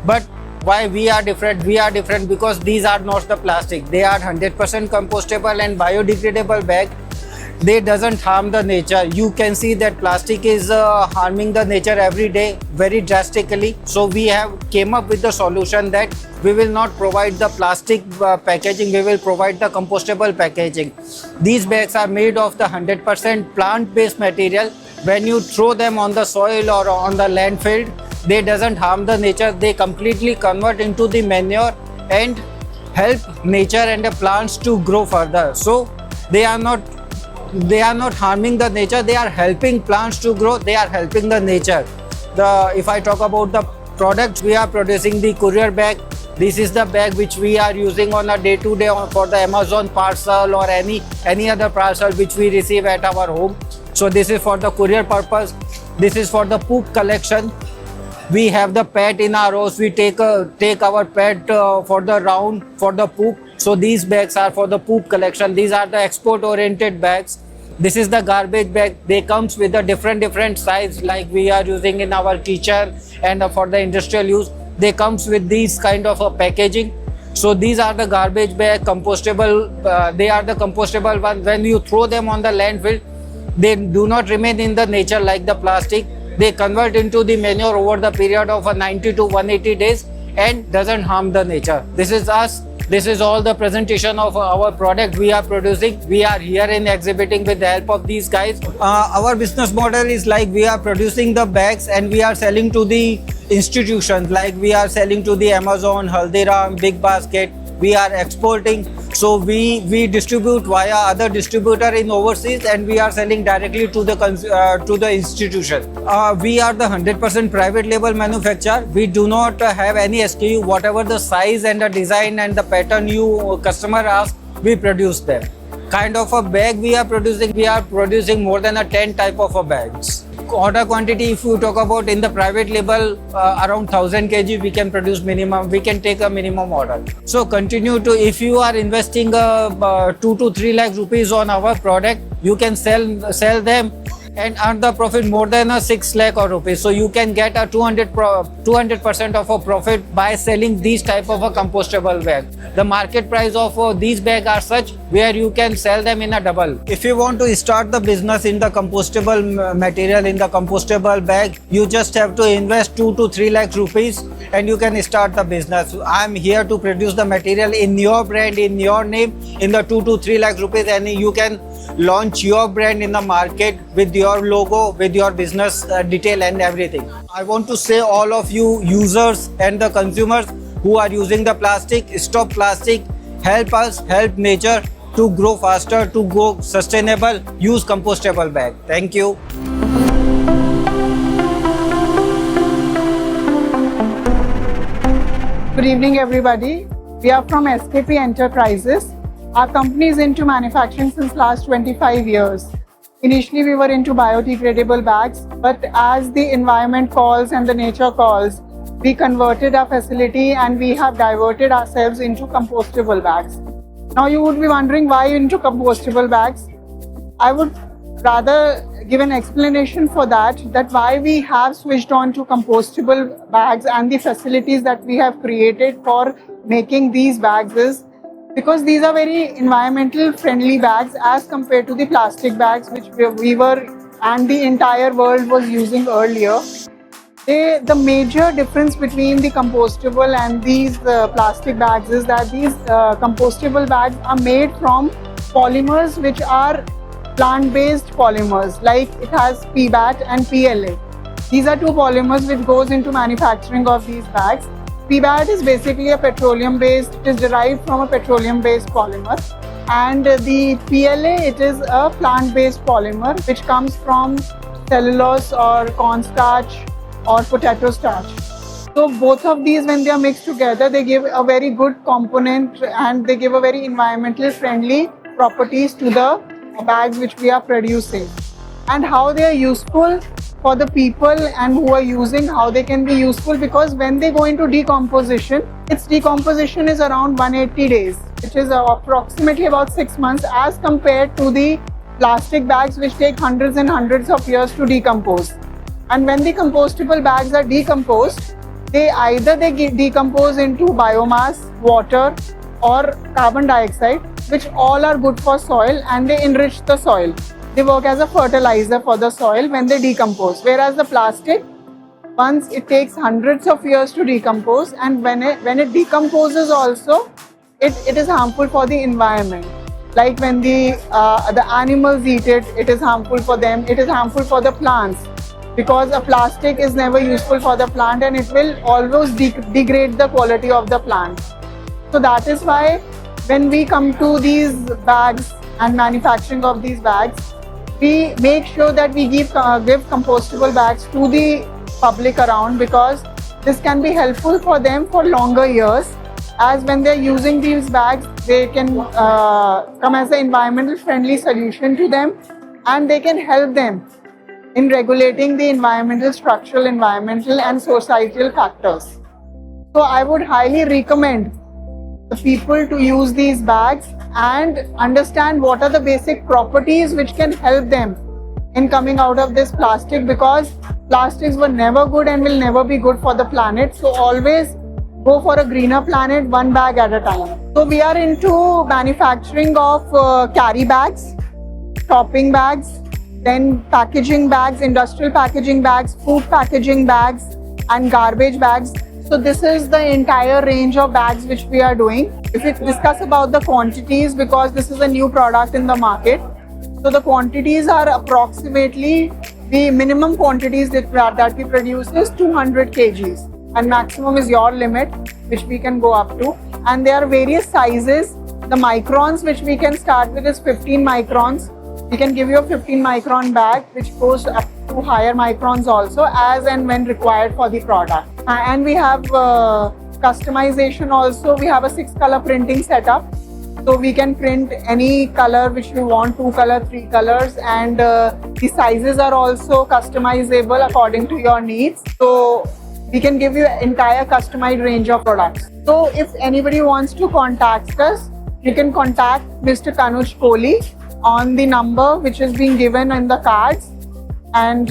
But why we are different? We are different because these are not the plastic. They are 100% compostable and biodegradable bag. They doesn't harm the nature. You can see that plastic is harming the nature every day very drastically. So we have came up with the solution that we will not provide the plastic packaging. We will provide the compostable packaging. These bags are made of the 100% plant-based material. When you throw them on the soil or on the landfill, they doesn't harm the nature. They completely convert into the manure and help nature and the plants to grow further. So they are not harming the nature. They are helping plants to grow. They are helping the nature. If I talk about the products, we are producing the courier bag. This is the bag which we are using on a day-to-day for the Amazon parcel or any other parcel which we receive at our home. So this is for the courier purpose. This is for the poop collection. We have the pet in our house. We take our pet for the round for the poop. So these bags are for the poop collection. These are the export-oriented bags. This is the garbage bag. They comes with a different size, like we are using in our kitchen and for the industrial use. They comes with these kind of a packaging. So these are the garbage bag, compostable. They are the compostable ones. When you throw them on the landfill, they do not remain in the nature like the plastic. They convert into the manure over the period of 90 to 180 days and doesn't harm the nature. This is us. This is all the presentation of our product we are producing. We are here in exhibiting with the help of these guys. Our business model is like we are producing the bags and we are selling to the institutions, like we are selling to the Amazon, Haldiram, Big Basket. We are exporting, so we distribute via other distributor in overseas, and we are selling directly to the institution. We are the 100% private label manufacturer. We do not have any SKU. Whatever the size and the design and the pattern you customer asks, we produce them. Kind of a bag we are producing more than 10 type of a bags. Order quantity, if you talk about in the private label, around 1000 kg we can produce minimum. We can take a minimum order. So continue to, if you are investing 2 to 3 lakh rupees on our product, you can sell them and earn the profit more than 6 lakh rupees. So you can get a 200% of a profit by selling these type of a compostable bag. The market price of these bags are such where you can sell them in a double. If you want to start the business in the compostable material, in the compostable bag, you just have to invest 2 to 3 lakh rupees and you can start the business. I am here to produce the material in your brand, in your name, in the 2 to 3 lakh rupees, and you can launch your brand in the market with your logo, with your business detail and everything. I want to say all of you users and the consumers who are using the plastic, stop plastic, help us, help nature to grow faster, to go sustainable, use compostable bag. Thank you. Good evening, everybody. We are from SKP Enterprises. Our company is into manufacturing since last 25 years. Initially, we were into biodegradable bags, but as the environment calls and the nature calls, we converted our facility and we have diverted ourselves into compostable bags. Now, you would be wondering why into compostable bags. I would rather give an explanation for that why we have switched on to compostable bags and the facilities that we have created for making these bags is because these are very environmental friendly bags as compared to the plastic bags which we were and the entire world was using earlier. The major difference between the compostable and these plastic bags is that these compostable bags are made from polymers which are plant-based polymers, like it has PBAT and PLA. These are two polymers which goes into manufacturing of these bags. PBAT is basically a petroleum-based, it is derived from a petroleum-based polymer, and the PLA, it is a plant-based polymer which comes from cellulose or cornstarch or potato starch. So both of these, when they are mixed together, they give a very good component and they give a very environmental friendly properties to the bags which we are producing. And how they are useful for the people and who are using, how they can be useful, because when they go into decomposition, its decomposition is around 180 days, which is approximately about 6 months as compared to the plastic bags which take hundreds and hundreds of years to decompose. And when the compostable bags are decomposed, they decompose into biomass, water or carbon dioxide, which all are good for soil and they enrich the soil. They work as a fertilizer for the soil when they decompose. Whereas the plastic, once it takes hundreds of years to decompose, and when it decomposes also, it is harmful for the environment. Like when the animals eat it, it is harmful for them. It is harmful for the plants because a plastic is never useful for the plant and it will always degrade the quality of the plant. So that is why when we come to these bags and manufacturing of these bags, we make sure that we give compostable bags to the public around, because this can be helpful for them for longer years, as when they're using these bags, they can come as an environmental friendly solution to them and they can help them in regulating the environmental, structural, environmental and societal factors. So I would highly recommend the people to use these bags and understand what are the basic properties which can help them in coming out of this plastic, because plastics were never good and will never be good for the planet. So always go for a greener planet, one bag at a time. So we are into manufacturing of carry bags, shopping bags, then packaging bags, industrial packaging bags, food packaging bags, and garbage bags. So this is the entire range of bags which we are doing. If we discuss about the quantities, because this is a new product in the market, so the quantities are approximately, the minimum quantities that we produce is 200 kgs, and maximum is your limit, which we can go up to. And there are various sizes. The microns which we can start with is 15 microns. We can give you a 15 micron bag, which goes up to higher microns also, as and when required for the product. And we have customization also. We have a 6-color printing setup. So we can print any color which you want, 2 color, 3 colors, and the sizes are also customizable according to your needs. So we can give you an entire customized range of products. So if anybody wants to contact us, you can contact Mr. Kanuj Kohli on the number which is being given in the cards. And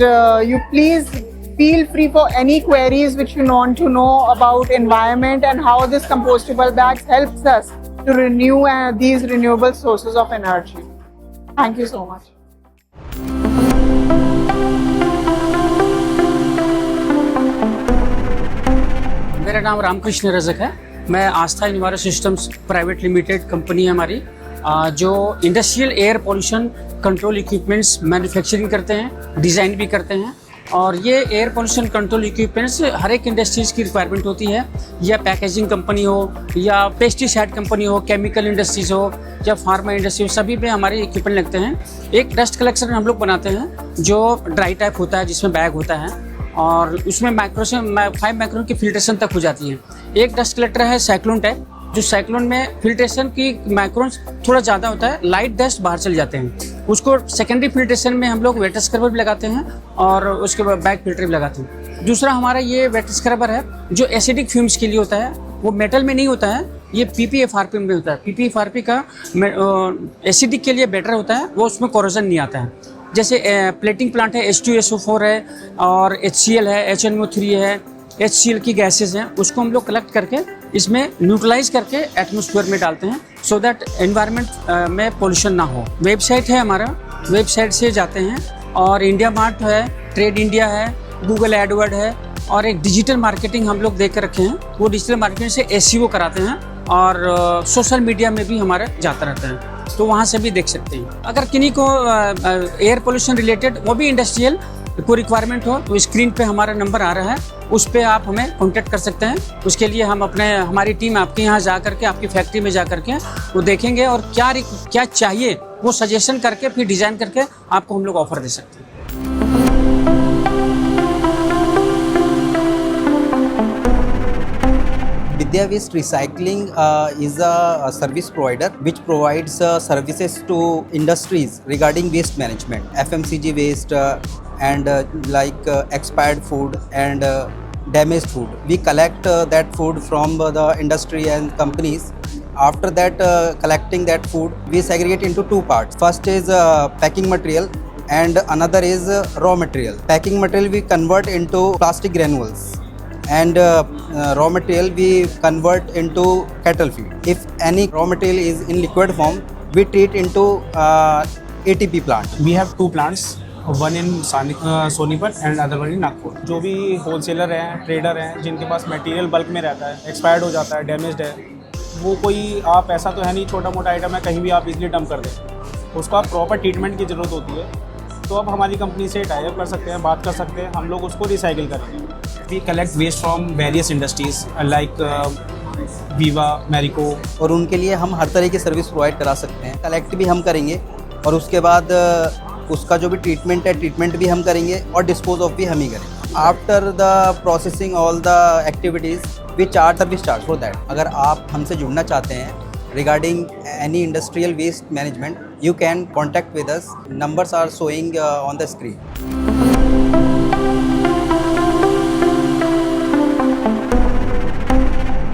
you please feel free for any queries which you want to know about environment and how this compostable bags helps us to renew these renewable sources of energy. Thank you so much. मेरा नाम रामकृष्ण रजक है। मैं Aastha enviro systems private limited company है हमारी, जो industrial air pollution control equipments manufacturing करते हैं, design भी करते हैं। और ये एयर पोल्यूशन कंट्रोल इक्विपमेंट्स हर एक इंडस्ट्रीज़ की रिक्वायरमेंट होती है, या पैकेजिंग कंपनी हो, या पेस्टिसाइड कंपनी हो, केमिकल इंडस्ट्रीज हो, या फार्मा इंडस्ट्री हो, सभी पे हमारे इक्विपमेंट लगते हैं। एक डस्ट कलेक्शन हम लोग बनाते हैं जो ड्राई टाइप होता है, जिसमें बैग होता है, और उसमें माइक्रो से 5 माइक्रोन की फिल्ट्रेशन तक हो जाती है। एक डस्ट कलेक्टर है साइक्लोन टाइप, जो साइक्लोन में फिल्ट्रेशन की माइक्रोन थोड़ा ज़्यादा होता है, लाइट डस्ट बाहर चले जाते हैं। उसको सेकेंडरी फिल्ट्रेशन में हम लोग वेट स्क्रबर भी लगाते हैं, और उसके बाद बैक फिल्टर भी लगाते हैं। दूसरा हमारा ये वेट स्क्रबर है जो एसिडिक फ्यूम्स के लिए होता है। वो मेटल में नहीं होता है, ये PPFRP में होता है। PPFRP का एसिडिक के लिए बेटर होता है, वो उसमें कोरोजन नहीं आता है। जैसे प्लेटिंग प्लांट है, H2SO4 है, और HCl है, HNO3 है, HCl की गैसेज हैं, उसको हम लोग कलेक्ट करके इसमें न्यूट्रलाइज करके एटमॉस्फेयर में डालते हैं, सो दैट एनवायरनमेंट में पोल्यूशन ना हो। वेबसाइट है हमारा, वेबसाइट से जाते हैं, और इंडिया मार्ट है, ट्रेड इंडिया है, गूगल एडवर्ड है, और एक डिजिटल मार्केटिंग हम लोग देख कर रखे हैं। वो डिजिटल मार्केटिंग से SEO कराते हैं, और सोशल मीडिया में भी हमारा जाता रहता है, तो वहाँ से भी देख सकते हैं। अगर किन्हीं को एयर पोल्यूशन रिलेटेड वो भी इंडस्ट्रियल कोई रिक्वायरमेंट हो, तो स्क्रीन पे हमारा नंबर आ रहा है, उस पर आप हमें कांटेक्ट कर सकते हैं। उसके लिए हम हमारी टीम आपके यहाँ जा करके, आपकी फैक्ट्री में जा करके वो देखेंगे, और क्या चाहिए वो सजेशन करके फिर डिज़ाइन करके आपको हम लोग ऑफर दे सकते हैं। Vidya Waste Recycling is a service provider which provides services to industries regarding waste management, FMCG waste, and like expired food and damaged food. We collect that food from the industry and companies. After that, collecting that food, we segregate into 2 parts. First is packing material, and another is raw material. Packing material we convert into plastic granules, and raw material we convert into cattle feed. If any raw material is in liquid form, we treat into ATP plant. We have 2 plants, one in Sonipat and other one in Nagpur. जो भी wholesaler हैं, trader हैं, जिनके पास material bulk में रहता है, expired हो जाता है, डैमेज्ड है, वो कोई आप ऐसा तो है नहीं छोटा मोटा आइटम है कहीं भी आप इजीली डंप कर दें, उसको आप प्रॉपर ट्रीटमेंट की ज़रूरत होती है। तो आप हमारी कंपनी से टाई अप कर सकते हैं, बात कर सकते हैं, हम लोग उसको रिसाइकिल करेंगे। We collect waste from various industries like Viva, Marico, और उनके लिए हम हर तरह की सर्विस प्रोवाइड करा सकते हैं। कलेक्ट भी हम करेंगे, और उसके बाद उसका जो भी ट्रीटमेंट है, ट्रीटमेंट भी हम करेंगे, और डिस्पोज ऑफ भी हम ही करेंगे। After the processing all the activities we charge service charge for that. अगर आप हमसे जुड़ना चाहते हैं regarding any industrial waste management, you can contact with us. Numbers are showing on the screen.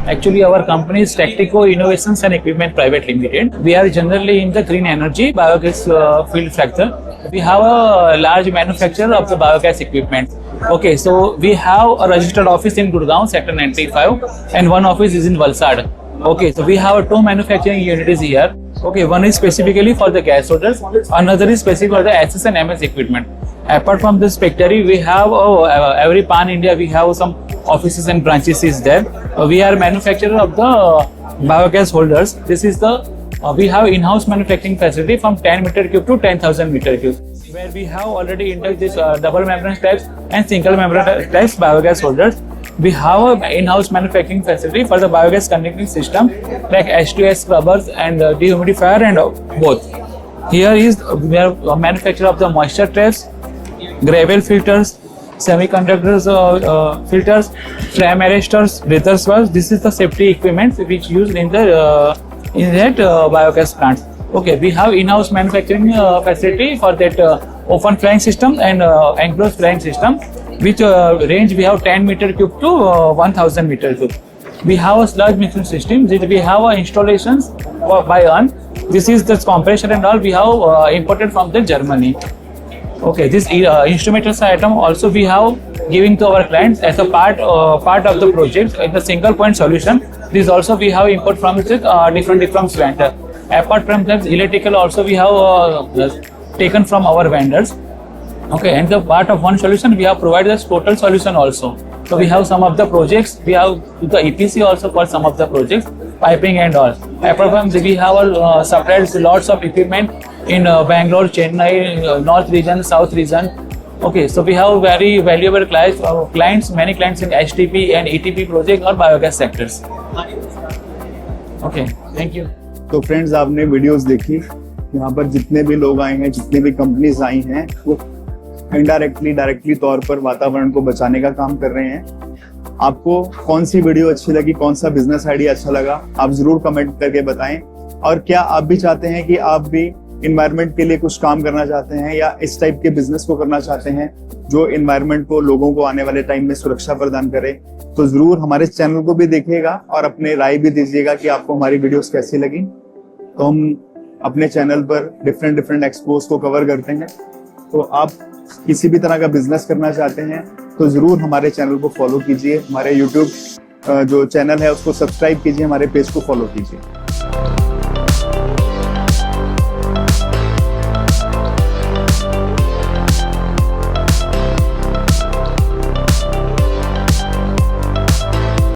Actually, our company is Tactico Innovations and Equipment Private Limited. We are generally in the green energy biogas field sector. we have a large manufacturer of the biogas equipment. Okay, so we have a registered office in Gurgaon, Sector 95, and one office is in Valsad. Okay, so we have two manufacturing units here. Okay, one is specifically for the gas holders, another is specific for the SS and MS equipment. Apart from this factory, we have every pan India we have some offices and branches is there. We are manufacturer of the biogas holders. This is the we have in-house manufacturing facility from 10 meter cube to 10,000 meter cube, where we have already inducted this double membrane types and single membrane types biogas holders. We have an in-house manufacturing facility for the biogas conducting system like H2S scrubbers and dehumidifier and both. Here is we are a manufacturer of the moisture traps, gravel filters, semiconductors filters, flame arresters, breathers valves. This is the safety equipment which used in that biogas plants. Okay, we have in-house manufacturing facility for that open flying system and enclosed flying system, which range we have 10 meter cube to 1000 meter cube. We have a sludge mixing system. We have installations by on. This is the compressor and all we have imported from the Germany. Okay, this instrumentation item also we have giving to our clients as a part of the project in the single point solution. This also we have import from the different vendor. Apart from that, electrical also we have taken from our vendors. Okay, and the part of one solution we have provided as total solution also. So we have some of the projects, we have the EPC also for some of the projects, piping and all. Apart from that, we have supplied lots of equipment in Bangalore, Chennai, North region, South region. Okay, so we have very valuable clients, many clients in HTP and ETP project or biogas sectors. Okay, thank you. तो friends, आपने videos देखी, यहाँ पर जितने भी लोग आए हैं, जितने भी कंपनीज आई हैं, वो इनडायरेक्टली डायरेक्टली तौर पर वातावरण को बचाने का काम कर रहे हैं। आपको कौन सी वीडियो अच्छी लगी, कौन सा बिजनेस आइडिया अच्छा लगा, आप जरूर कमेंट करके बताएं। और क्या आप भी चाहते हैं कि आप भी इन्वायरमेंट के लिए कुछ काम करना चाहते हैं या इस टाइप के बिजनेस को करना चाहते हैं जो इन्वायरमेंट को, लोगों को आने वाले टाइम में सुरक्षा प्रदान करे, तो जरूर हमारे चैनल को भी देखिएगा और अपने राय भी दीजिएगा कि आपको हमारी वीडियोस कैसी लगी। तो हम अपने चैनल पर डिफरेंट एक्सपोज को कवर करते हैं। तो आप किसी भी तरह का बिजनेस करना चाहते हैं तो जरूर हमारे चैनल को फॉलो कीजिए, हमारे यूट्यूब जो चैनल है उसको सब्सक्राइब कीजिए, हमारे पेज को फॉलो कीजिए।